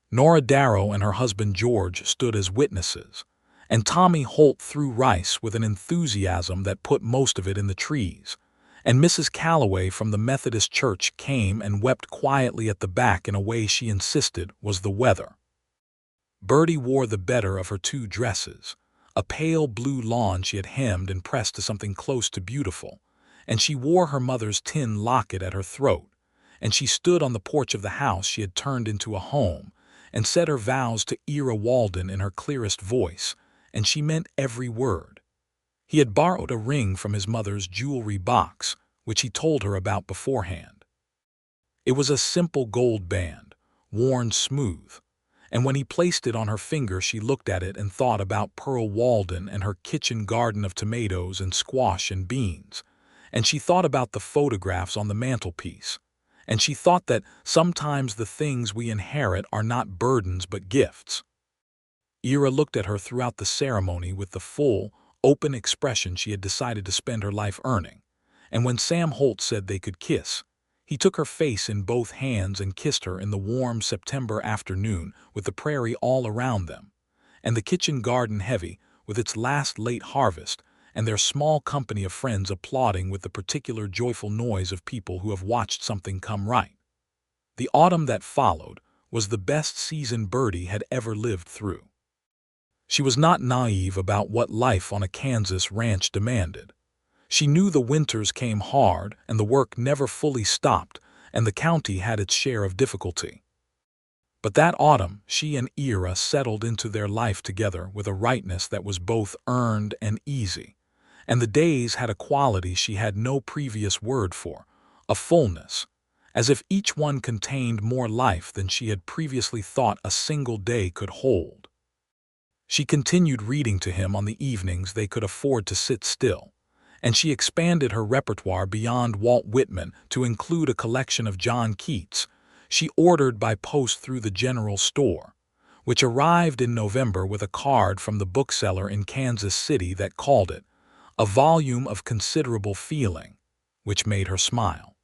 Nora Darrow and her husband George stood as witnesses, and Tommy Holt threw rice with an enthusiasm that put most of it in the trees, and Mrs. Calloway from the Methodist Church came and wept quietly at the back in a way she insisted was the weather. Birdie wore the better of her two dresses, a pale blue lawn she had hemmed and pressed to something close to beautiful, and she wore her mother's tin locket at her throat, and she stood on the porch of the house she had turned into a home, and said her vows to Ira Walden in her clearest voice, and she meant every word. He had borrowed a ring from his mother's jewelry box, which he told her about beforehand. It was a simple gold band, worn smooth, and when he placed it on her finger she looked at it and thought about Pearl Walden and her kitchen garden of tomatoes and squash and beans, and she thought about the photographs on the mantelpiece, and she thought that sometimes the things we inherit are not burdens but gifts. Ira looked at her throughout the ceremony with the full, open expression she had decided to spend her life earning, and when Sam Holt said they could kiss, he took her face in both hands and kissed her in the warm September afternoon with the prairie all around them, and the kitchen garden heavy with its last late harvest, and their small company of friends applauding with the particular joyful noise of people who have watched something come right. The autumn that followed was the best season Birdie had ever lived through. She was not naive about what life on a Kansas ranch demanded. She knew the winters came hard and the work never fully stopped, and the county had its share of difficulty. But that autumn she and Ira settled into their life together with a rightness that was both earned and easy, and the days had a quality she had no previous word for, a fullness, as if each one contained more life than she had previously thought a single day could hold. She continued reading to him on the evenings they could afford to sit still, and she expanded her repertoire beyond Walt Whitman to include a collection of John Keats she ordered by post through the general store, which arrived in November with a card from the bookseller in Kansas City that called it a volume of considerable feeling, which made her smile.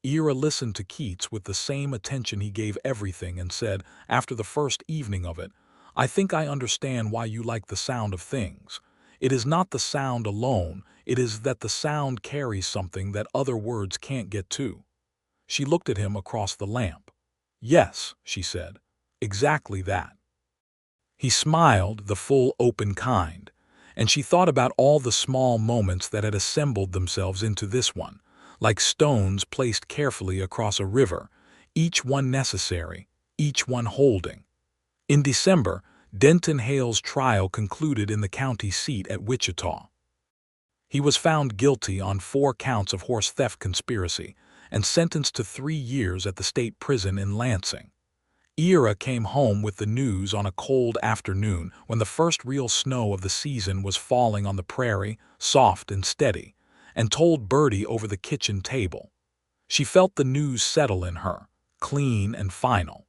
Ira listened to Keats with the same attention he gave everything and said, after the first evening of it, "I think I understand why you like the sound of things. It is not the sound alone, it is that the sound carries something that other words can't get to." She looked at him across the lamp. "Yes," she said, "exactly that." He smiled, the full, open kind, and she thought about all the small moments that had assembled themselves into this one, like stones placed carefully across a river, each one necessary, each one holding. In December, Denton Hale's trial concluded in the county seat at Wichita. He was found guilty on 4 counts of horse theft conspiracy and sentenced to 3 years at the state prison in Lansing. Ira came home with the news on a cold afternoon when the first real snow of the season was falling on the prairie, soft and steady, and told Birdie over the kitchen table. She felt the news settle in her, clean and final.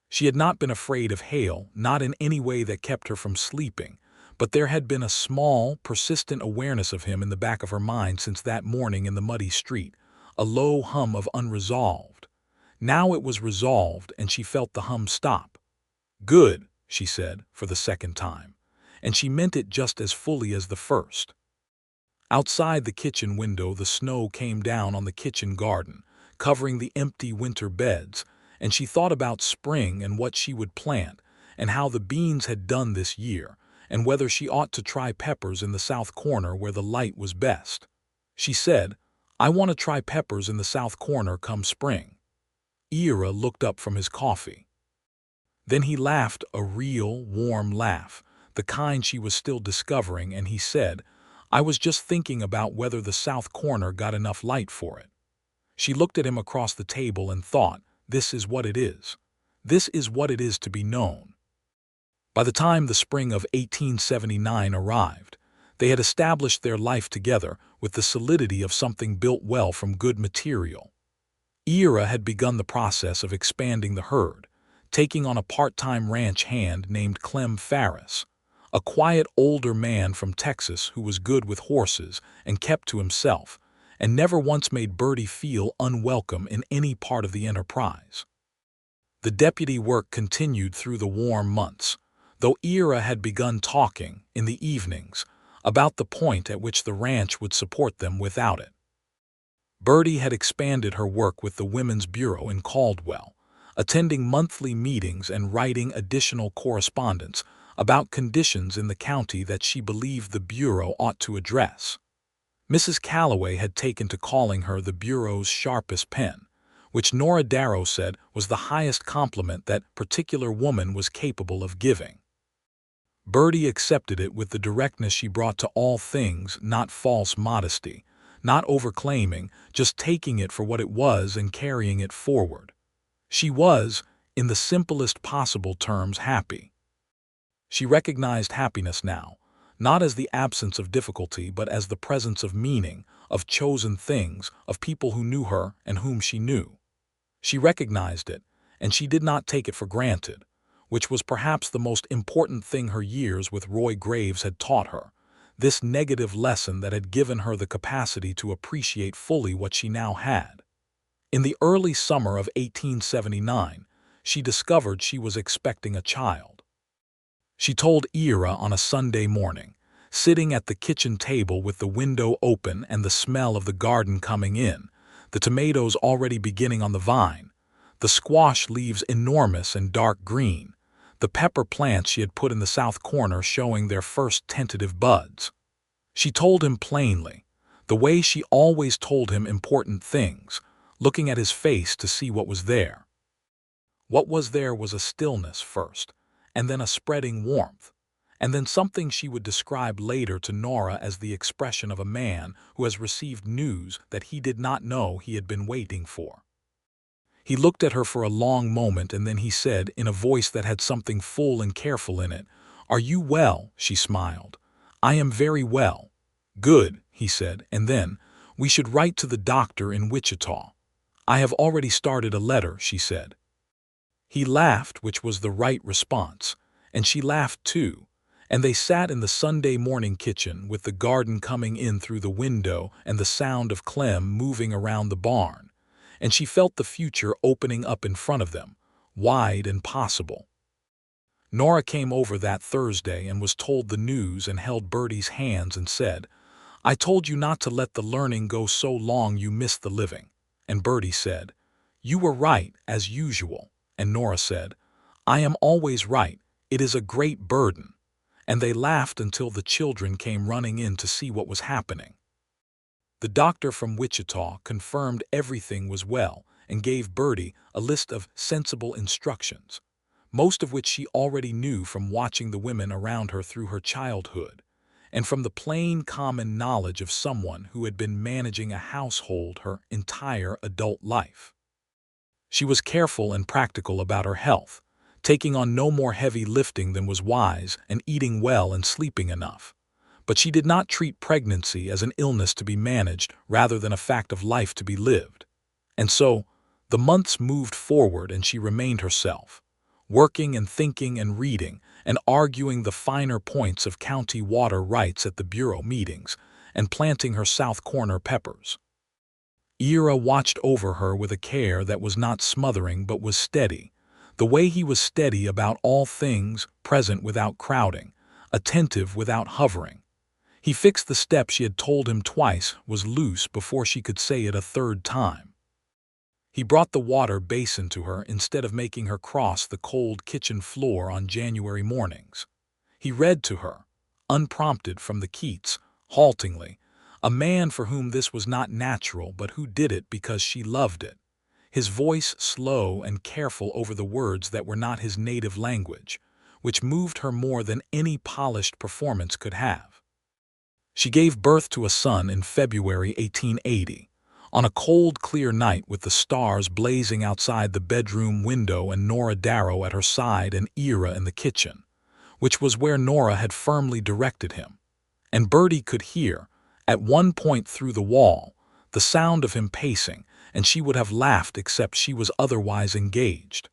She had not been afraid of hail, not in any way that kept her from sleeping, but there had been a small, persistent awareness of him in the back of her mind since that morning in the muddy street, a low hum of unresolved. Now it was resolved, and she felt the hum stop. "Good," she said, for the second time, and she meant it just as fully as the first. Outside the kitchen window, the snow came down on the kitchen garden, covering the empty winter beds, and she thought about spring and what she would plant, and how the beans had done this year, and whether she ought to try peppers in the south corner where the light was best. She said, "I want to try peppers in the south corner come spring." Ira looked up from his coffee. Then he laughed, a real, warm laugh, the kind she was still discovering, and he said, "I was just thinking about whether the south corner got enough light for it." She looked at him across the table and thought, this is what it is. This is what it is to be known. By the time the spring of 1879 arrived, they had established their life together with the solidity of something built well from good material. Ira had begun the process of expanding the herd, taking on a part-time ranch hand named Clem Farris, a quiet older man from Texas who was good with horses and kept to himself, and never once made Birdie feel unwelcome in any part of the enterprise. The deputy work continued through the warm months, though Ira had begun talking, in the evenings, about the point at which the ranch would support them without it. Birdie had expanded her work with the Women's Bureau in Caldwell, attending monthly meetings and writing additional correspondence about conditions in the county that she believed the Bureau ought to address. Mrs. Calloway had taken to calling her the Bureau's sharpest pen, which Nora Darrow said was the highest compliment that particular woman was capable of giving. Birdie accepted it with the directness she brought to all things, not false modesty, not overclaiming, just taking it for what it was and carrying it forward. She was, in the simplest possible terms, happy. She recognized happiness now, not as the absence of difficulty, but as the presence of meaning, of chosen things, of people who knew her and whom she knew. She recognized it, and she did not take it for granted, which was perhaps the most important thing her years with Roy Graves had taught her, this negative lesson that had given her the capacity to appreciate fully what she now had. In the early summer of 1879, she discovered she was expecting a child. She told Ira on a Sunday morning, sitting at the kitchen table with the window open and the smell of the garden coming in, the tomatoes already beginning on the vine, the squash leaves enormous and dark green, the pepper plants she had put in the south corner showing their first tentative buds. She told him plainly, the way she always told him important things, looking at his face to see what was there. What was there was a stillness first, and then a spreading warmth, and then something she would describe later to Nora as the expression of a man who has received news that he did not know he had been waiting for. He looked at her for a long moment, and then he said, in a voice that had something full and careful in it, "Are you well?" She smiled. "I am very well." "Good," he said, and then, "We should write to the doctor in Wichita." "I have already started a letter," she said. He laughed, which was the right response, and she laughed too, and they sat in the Sunday morning kitchen with the garden coming in through the window and the sound of Clem moving around the barn, and she felt the future opening up in front of them, wide and possible. Nora came over that Thursday and was told the news and held Birdie's hands and said, "I told you not to let the learning go so long you missed the living." And Birdie said, "You were right, as usual." And Nora said, "I am always right. It is a great burden." And they laughed until the children came running in to see what was happening. The doctor from Wichita confirmed everything was well and gave Birdie a list of sensible instructions, most of which she already knew from watching the women around her through her childhood, and from the plain common knowledge of someone who had been managing a household her entire adult life. She was careful and practical about her health, taking on no more heavy lifting than was wise and eating well and sleeping enough. But she did not treat pregnancy as an illness to be managed rather than a fact of life to be lived. And so, The months moved forward and she remained herself, working and thinking and reading and arguing the finer points of county water rights at the bureau meetings and planting her South Corner peppers. Ira watched over her with a care that was not smothering but was steady, the way he was steady about all things, present without crowding, attentive without hovering. He fixed the step she had told him twice was loose before she could say it a third time. He brought the water basin to her instead of making her cross the cold kitchen floor on January mornings. He read to her, unprompted from the Keats, haltingly, a man for whom this was not natural but who did it because she loved it, his voice slow and careful over the words that were not his native language, which moved her more than any polished performance could have. She gave birth to a son in February 1880, on a cold, clear night with the stars blazing outside the bedroom window and Nora Darrow at her side and Ira in the kitchen, which was where Nora had firmly directed him. And Birdie could hear, at one point through the wall, the sound of him pacing, and she would have laughed except she was otherwise engaged.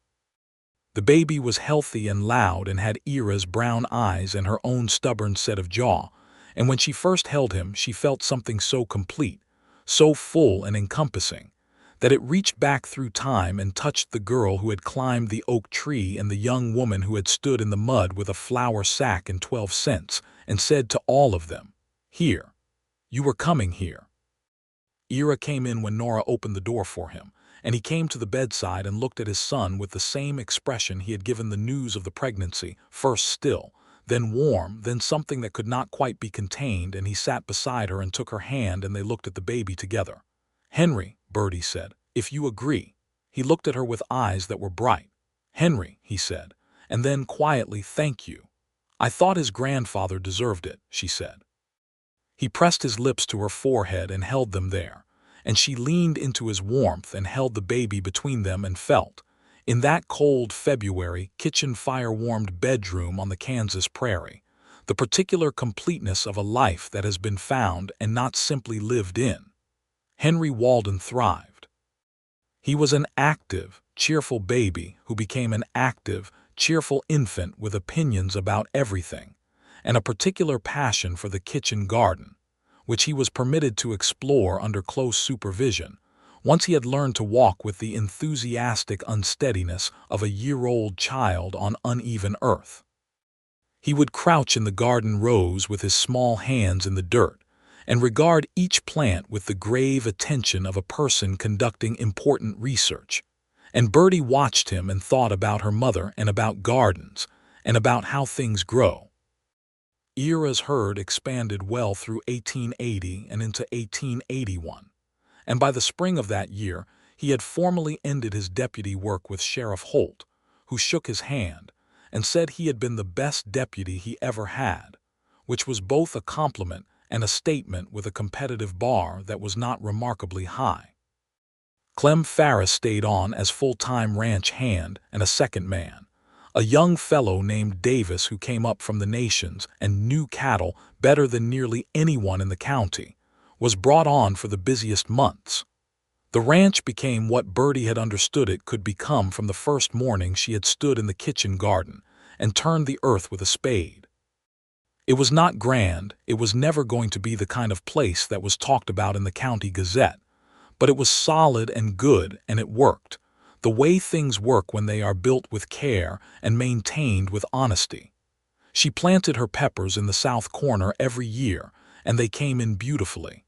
The baby was healthy and loud and had Ira's brown eyes and her own stubborn set of jaw, and when she first held him she felt something so complete, so full and encompassing, that it reached back through time and touched the girl who had climbed the oak tree and the young woman who had stood in the mud with a flour sack and 12 cents and said to all of them, "Here. You were coming here." Ira came in when Nora opened the door for him, and he came to the bedside and looked at his son with the same expression he had given the news of the pregnancy, first still, then warm, then something that could not quite be contained, and he sat beside her and took her hand and they looked at the baby together. "Henry," Birdie said, "if you agree." He looked at her with eyes that were bright. "Henry," he said, and then quietly, "Thank you." "I thought his grandfather deserved it," she said. He pressed his lips to her forehead and held them there, and she leaned into his warmth and held the baby between them and felt, in that cold February kitchen fire-warmed bedroom on the Kansas prairie, the particular completeness of a life that has been found and not simply lived in. Henry Walden thrived. He was an active, cheerful baby who became an active, cheerful infant with opinions about everything, and a particular passion for the kitchen garden, which he was permitted to explore under close supervision, once he had learned to walk with the enthusiastic unsteadiness of a year-old child on uneven earth. He would crouch in the garden rows with his small hands in the dirt, and regard each plant with the grave attention of a person conducting important research. And Birdie watched him and thought about her mother and about gardens, and about how things grow. Ira's herd expanded well through 1880 and into 1881. And by the spring of that year, he had formally ended his deputy work with Sheriff Holt, who shook his hand and said he had been the best deputy he ever had, which was both a compliment and a statement with a competitive bar that was not remarkably high. Clem Farris stayed on as full-time ranch hand and a second man, a young fellow named Davis who came up from the nations and knew cattle better than nearly anyone in the county, was brought on for the busiest months. The ranch became what Birdie had understood it could become from the first morning she had stood in the kitchen garden and turned the earth with a spade. It was not grand, it was never going to be the kind of place that was talked about in the county gazette, but it was solid and good, and it worked, the way things work when they are built with care and maintained with honesty. She planted her peppers in the South Corner every year, and they came in beautifully.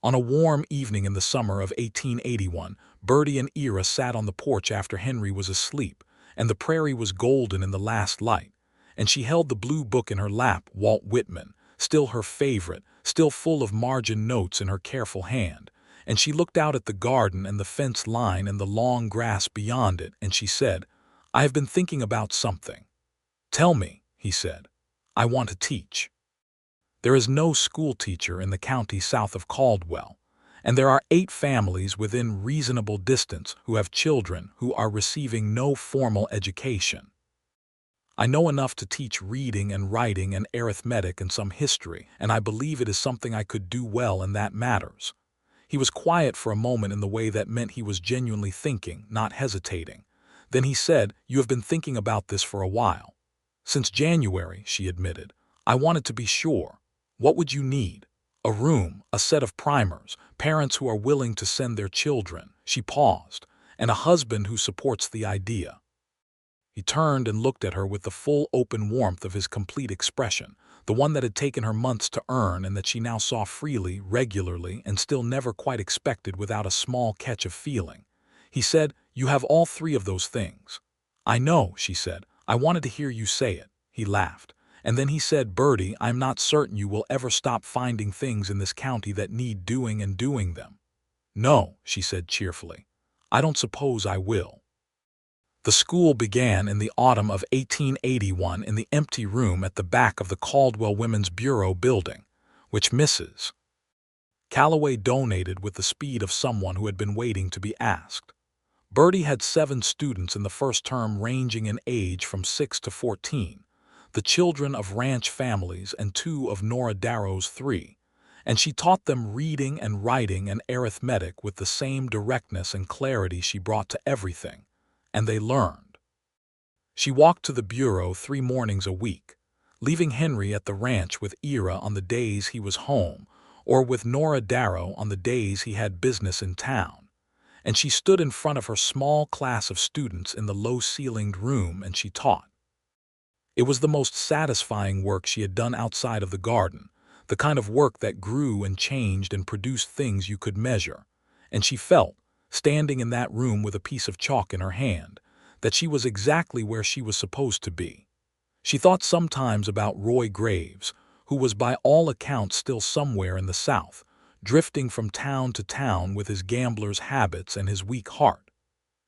On a warm evening in the summer of 1881, Birdie and Ira sat on the porch after Henry was asleep, and the prairie was golden in the last light, and she held the blue book in her lap, Walt Whitman, still her favorite, still full of margin notes in her careful hand, and she looked out at the garden and the fence line and the long grass beyond it, and she said, "I have been thinking about something." "Tell me," he said. "I want to teach." There is no school teacher in the county south of Caldwell, and there are 8 families within reasonable distance who have children who are receiving no formal education. I know enough to teach reading and writing and arithmetic and some history, and I believe it is something I could do well, and that matters. He was quiet for a moment in the way that meant he was genuinely thinking, not hesitating. Then he said, "You have been thinking about this for a while." "Since January," she admitted. "I wanted to be sure. What would you need?" "A room, a set of primers, parents who are willing to send their children." She paused. "And a husband who supports the idea." He turned and looked at her with the full open warmth of his complete expression, the one that had taken her months to earn and that she now saw freely, regularly, and still never quite expected without a small catch of feeling. He said, "You have all three of those things." "I know," she said. "I wanted to hear you say it." He laughed. And then he said, "Birdie, I'm not certain you will ever stop finding things in this county that need doing and doing them." "No," she said cheerfully. "I don't suppose I will." The school began in the autumn of 1881 in the empty room at the back of the Caldwell Women's Bureau building, which Mrs. Calloway donated with the speed of someone who had been waiting to be asked. Birdie had 7 students in the first term ranging in age from 6 to 14, the children of ranch families and 2 of Nora Darrow's 3, and she taught them reading and writing and arithmetic with the same directness and clarity she brought to everything. And they learned. She walked to the bureau 3 mornings a week, leaving Henry at the ranch with Ira on the days he was home, or with Nora Darrow on the days he had business in town. And she stood in front of her small class of students in the low-ceilinged room and she taught. It was the most satisfying work she had done outside of the garden, the kind of work that grew and changed and produced things you could measure. And she felt, standing in that room with a piece of chalk in her hand, that she was exactly where she was supposed to be. She thought sometimes about Roy Graves, who was by all accounts still somewhere in the South, drifting from town to town with his gambler's habits and his weak heart.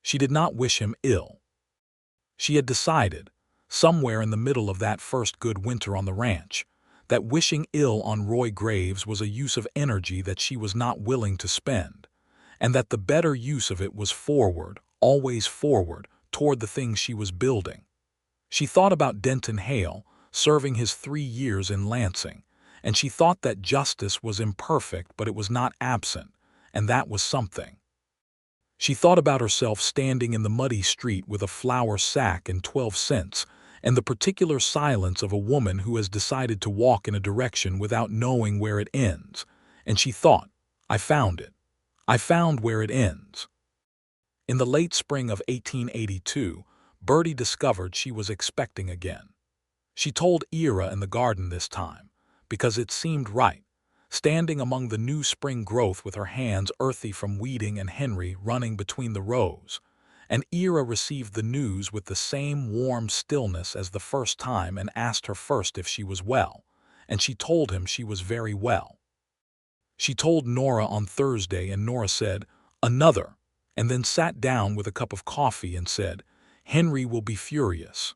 She did not wish him ill. She had decided, somewhere in the middle of that first good winter on the ranch, that wishing ill on Roy Graves was a use of energy that she was not willing to spend, and that the better use of it was forward, always forward, toward the things she was building. She thought about Denton Hale, serving his 3 years in Lansing, and she thought that justice was imperfect but it was not absent, and that was something. She thought about herself standing in the muddy street with a flour sack and 12 cents, and the particular silence of a woman who has decided to walk in a direction without knowing where it ends, and she thought, "I found it. I found where it ends." In the late spring of 1882, Birdie discovered she was expecting again. She told Ira in the garden this time, because it seemed right, standing among the new spring growth with her hands earthy from weeding and Henry running between the rows. And Ira received the news with the same warm stillness as the first time and asked her first if she was well, and she told him she was very well. She told Nora on Thursday and Nora said, "Another," and then sat down with a cup of coffee and said, "Henry will be furious."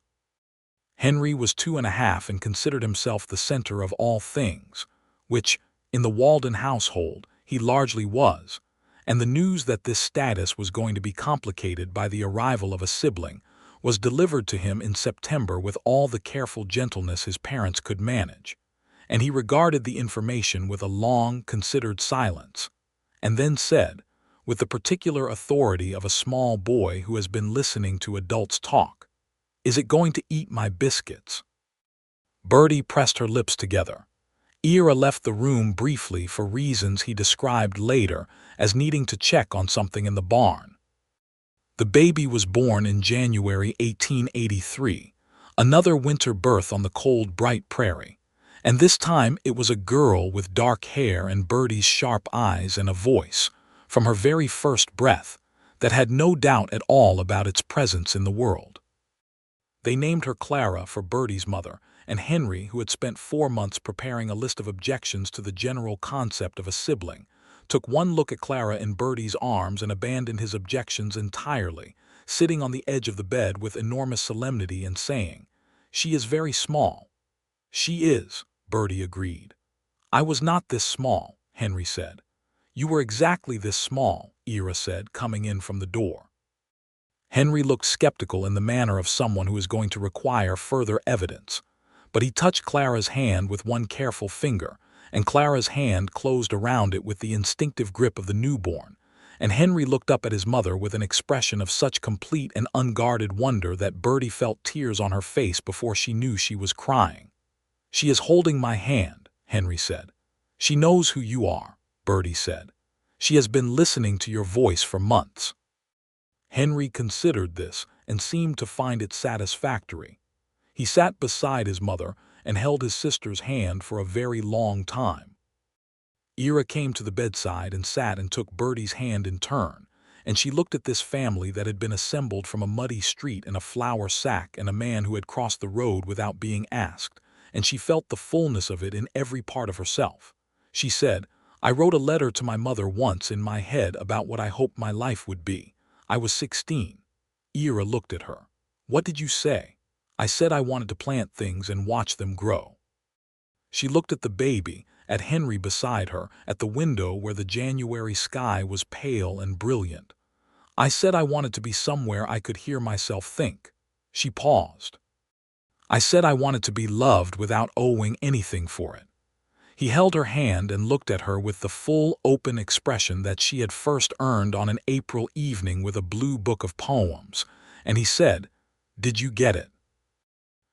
Henry was 2.5 and considered himself the center of all things, which, in the Walden household, he largely was, and the news that this status was going to be complicated by the arrival of a sibling was delivered to him in September with all the careful gentleness his parents could manage, and he regarded the information with a long, considered silence, and then said, with the particular authority of a small boy who has been listening to adults talk, "Is it going to eat my biscuits?" Birdie pressed her lips together. Ira left the room briefly for reasons he described later as needing to check on something in the barn. The baby was born in January 1883, another winter birth on the cold, bright prairie, and this time it was a girl with dark hair and Birdie's sharp eyes and a voice, from her very first breath, that had no doubt at all about its presence in the world. They named her Clara for Birdie's mother, and Henry, who had spent 4 months preparing a list of objections to the general concept of a sibling, took one look at Clara in Birdie's arms and abandoned his objections entirely, sitting on the edge of the bed with enormous solemnity and saying, "She is very small." "She is," Birdie agreed. "I was not this small," Henry said. "You were exactly this small," Ira said, coming in from the door. Henry looked skeptical in the manner of someone who is going to require further evidence, but he touched Clara's hand with one careful finger, and Clara's hand closed around it with the instinctive grip of the newborn, and Henry looked up at his mother with an expression of such complete and unguarded wonder that Birdie felt tears on her face before she knew she was crying. "She is holding my hand," Henry said. "She knows who you are," Birdie said. "She has been listening to your voice for months." Henry considered this and seemed to find it satisfactory. He sat beside his mother and held his sister's hand for a very long time. Ira came to the bedside and sat and took Birdie's hand in turn, and she looked at this family that had been assembled from a muddy street in a flour sack and a man who had crossed the road without being asked, and she felt the fullness of it in every part of herself. She said, "I wrote a letter to my mother once in my head about what I hoped my life would be. I was 16. Ira looked at her. "What did you say?" "I said I wanted to plant things and watch them grow." She looked at the baby, at Henry beside her, at the window where the January sky was pale and brilliant. "I said I wanted to be somewhere I could hear myself think." She paused. "I said I wanted to be loved without owing anything for it." He held her hand and looked at her with the full, open expression that she had first earned on an April evening with a blue book of poems, and he said, "Did you get it?"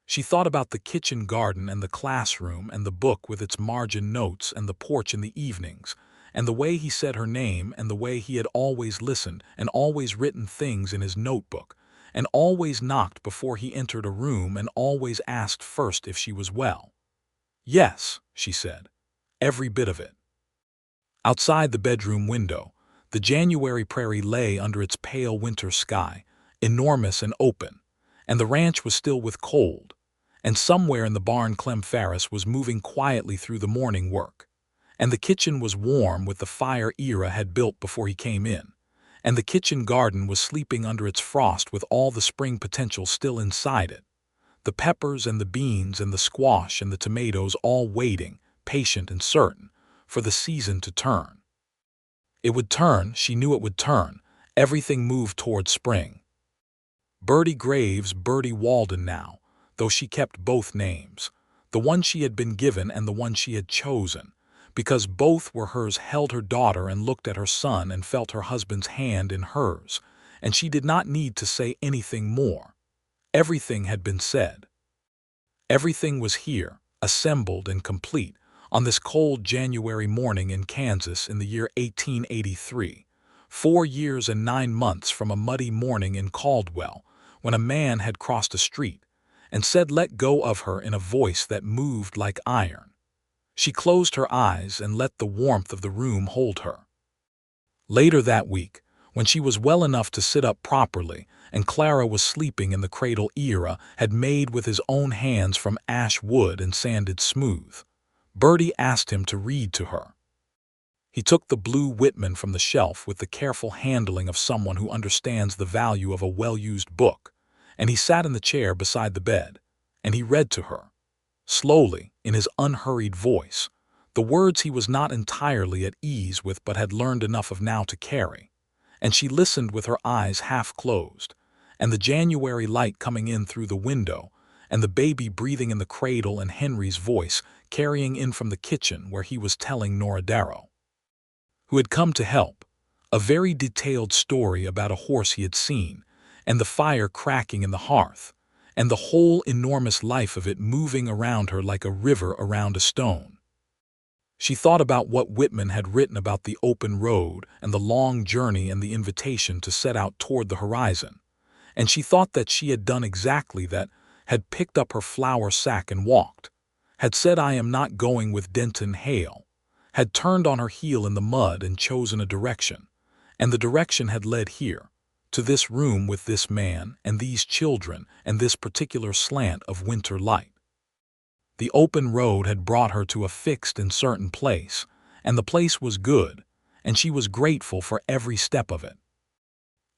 She thought about the kitchen garden and the classroom and the book with its margin notes and the porch in the evenings, and the way he said her name and the way he had always listened and always written things in his notebook, and always knocked before he entered a room and always asked first if she was well. "Yes," she said, "every bit of it." Outside the bedroom window, the January prairie lay under its pale winter sky, enormous and open, and the ranch was still with cold, and somewhere in the barn Clem Ferris was moving quietly through the morning work, and the kitchen was warm with the fire Ira had built before he came in, and the kitchen garden was sleeping under its frost with all the spring potential still inside it, the peppers and the beans and the squash and the tomatoes all waiting, patient and certain, for the season to turn. It would turn, she knew it would turn. Everything moved toward spring. Birdie Graves, Birdie Walden now, though she kept both names, the one she had been given and the one she had chosen, because both were hers, held her daughter and looked at her son and felt her husband's hand in hers, and she did not need to say anything more. Everything had been said. Everything was here, assembled and complete, on this cold January morning in Kansas in the year 1883, 4 years and 9 months from a muddy morning in Caldwell, when a man had crossed a street and said let go of her in a voice that moved like iron. She closed her eyes and let the warmth of the room hold her. Later that week, when she was well enough to sit up properly and Clara was sleeping in the cradle Ira had made with his own hands from ash wood and sanded smooth, Birdie asked him to read to her. He took the blue Whitman from the shelf with the careful handling of someone who understands the value of a well-used book, and he sat in the chair beside the bed, and he read to her, slowly, in his unhurried voice, the words he was not entirely at ease with but had learned enough of now to carry, and she listened with her eyes half closed, and the January light coming in through the window, and the baby breathing in the cradle and Henry's voice carrying in from the kitchen where he was telling Nora Darrow, who had come to help, a very detailed story about a horse he had seen, and the fire cracking in the hearth, and the whole enormous life of it moving around her like a river around a stone. She thought about what Whitman had written about the open road and the long journey and the invitation to set out toward the horizon, and she thought that she had done exactly that, had picked up her flour sack and walked, had said I am not going with Denton Hale, had turned on her heel in the mud and chosen a direction, and the direction had led here, to this room with this man and these children and this particular slant of winter light. The open road had brought her to a fixed and certain place, and the place was good, and she was grateful for every step of it.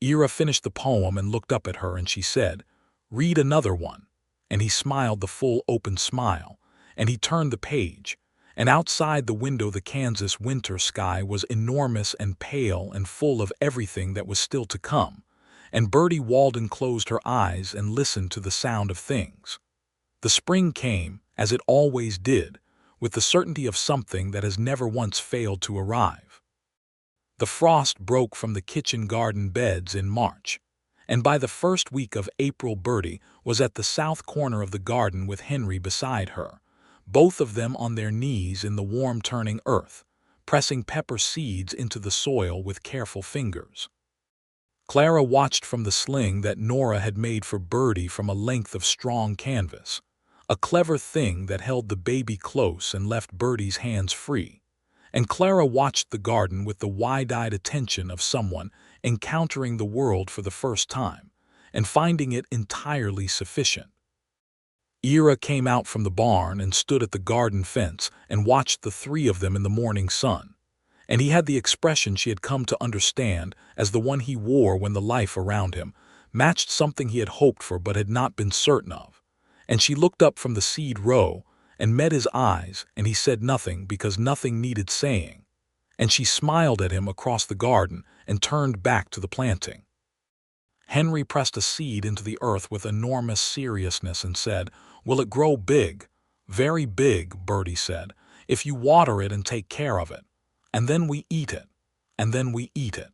Ira finished the poem and looked up at her, and she said, "Read another one," and he smiled the full open smile, and he turned the page, and outside the window the Kansas winter sky was enormous and pale and full of everything that was still to come, and Birdie Walden closed her eyes and listened to the sound of things. The spring came, as it always did, with the certainty of something that has never once failed to arrive. The frost broke from the kitchen garden beds in March, and by the first week of April Birdie was at the south corner of the garden with Henry beside her, both of them on their knees in the warm turning earth, pressing pepper seeds into the soil with careful fingers. Clara watched from the sling that Nora had made for Birdie from a length of strong canvas, a clever thing that held the baby close and left Birdie's hands free. And Clara watched the garden with the wide-eyed attention of someone encountering the world for the first time and finding it entirely sufficient. Ira came out from the barn and stood at the garden fence and watched the three of them in the morning sun, and he had the expression she had come to understand as the one he wore when the life around him matched something he had hoped for but had not been certain of. And she looked up from the seed row and met his eyes, and he said nothing because nothing needed saying, and she smiled at him across the garden and turned back to the planting. Henry pressed a seed into the earth with enormous seriousness and said, "Will it grow big?" "Very big," Birdie said, "if you water it and take care of it. And then we eat it. And then we eat it."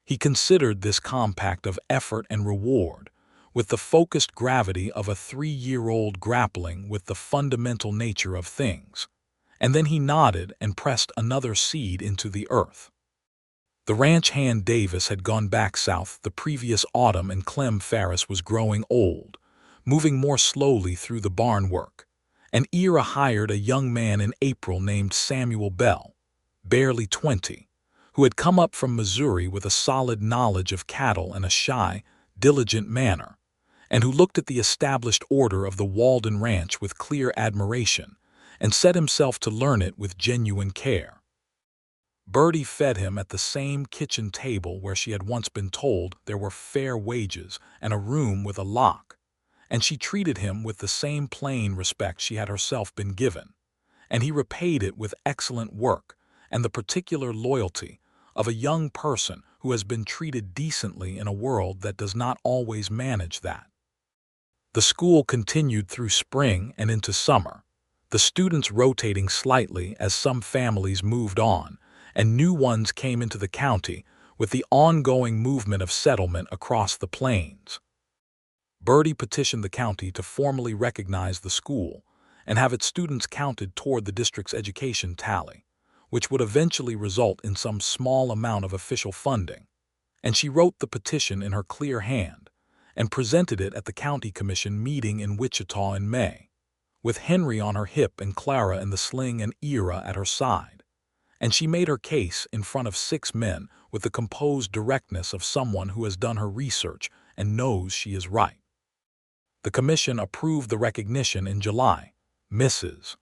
He considered this compact of effort and reward, with the focused gravity of a 3-year-old grappling with the fundamental nature of things, and then he nodded and pressed another seed into the earth. The ranch hand Davis had gone back south the previous autumn, and Clem Ferris was growing old, moving more slowly through the barn work, and Ira hired a young man in April named Samuel Bell, barely 20, who had come up from Missouri with a solid knowledge of cattle and a shy, diligent manner, and who looked at the established order of the Walden Ranch with clear admiration and set himself to learn it with genuine care. Birdie fed him at the same kitchen table where she had once been told there were fair wages and a room with a lock, and she treated him with the same plain respect she had herself been given, and he repaid it with excellent work and the particular loyalty of a young person who has been treated decently in a world that does not always manage that. The school continued through spring and into summer, the students rotating slightly as some families moved on and new ones came into the county with the ongoing movement of settlement across the plains. Birdie petitioned the county to formally recognize the school and have its students counted toward the district's education tally, which would eventually result in some small amount of official funding, and she wrote the petition in her clear hand and presented it at the county commission meeting in Wichita in May, with Henry on her hip and Clara in the sling and Ira at her side, and she made her case in front of 6 men with the composed directness of someone who has done her research and knows she is right. The commission approved the recognition in July. Mrs.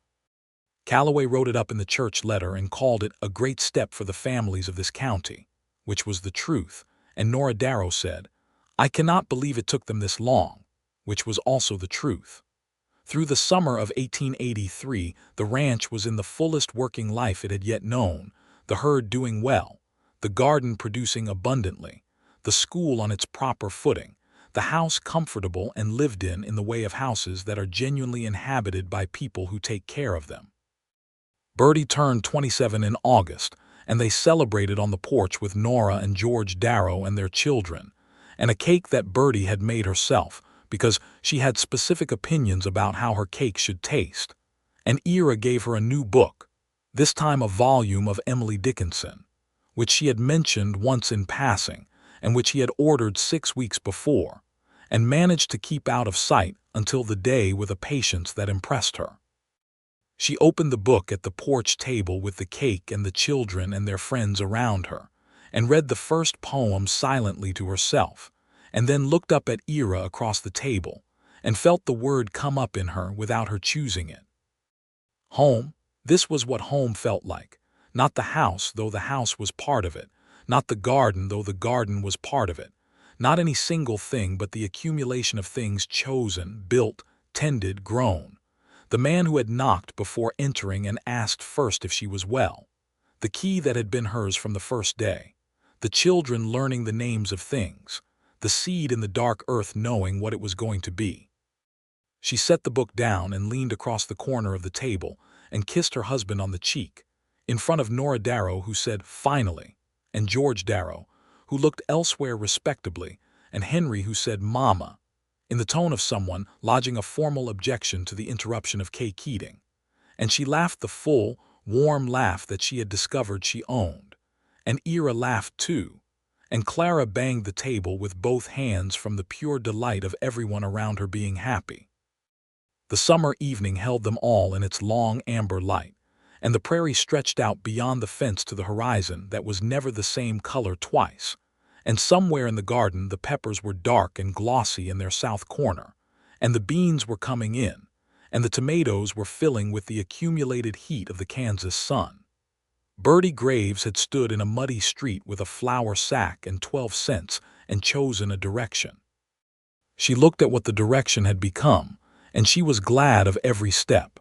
Calloway wrote it up in the church letter and called it a great step for the families of this county, which was the truth, and Nora Darrow said, "I cannot believe it took them this long," which was also the truth. Through the summer of 1883, the ranch was in the fullest working life it had yet known, the herd doing well, the garden producing abundantly, the school on its proper footing, the house comfortable and lived in the way of houses that are genuinely inhabited by people who take care of them. Birdie turned 27 in August, and they celebrated on the porch with Nora and George Darrow and their children, and a cake that Birdie had made herself because she had specific opinions about how her cake should taste. And Ira gave her a new book, this time a volume of Emily Dickinson, which she had mentioned once in passing and which he had ordered 6 weeks before, and managed to keep out of sight until the day with a patience that impressed her. She opened the book at the porch table with the cake and the children and their friends around her, and read the first poem silently to herself, and then looked up at Ira across the table, and felt the word come up in her without her choosing it. Home, this was what home felt like, not the house though the house was part of it, not the garden though the garden was part of it, not any single thing but the accumulation of things chosen, built, tended, grown. The man who had knocked before entering and asked first if she was well, the key that had been hers from the first day, the children learning the names of things, the seed in the dark earth knowing what it was going to be. She set the book down and leaned across the corner of the table and kissed her husband on the cheek, in front of Nora Darrow, who said, "Finally," and George Darrow, who looked elsewhere respectably, and Henry, who said, "Mama," in the tone of someone lodging a formal objection to the interruption of Kay Keating. And she laughed the full, warm laugh that she had discovered she owned. And Ira laughed too, and Clara banged the table with both hands from the pure delight of everyone around her being happy. The summer evening held them all in its long amber light, and the prairie stretched out beyond the fence to the horizon that was never the same color twice. And somewhere in the garden the peppers were dark and glossy in their south corner, and the beans were coming in, and the tomatoes were filling with the accumulated heat of the Kansas sun. Birdie Graves had stood in a muddy street with a flour sack and 12 cents and chosen a direction. She looked at what the direction had become, and she was glad of every step.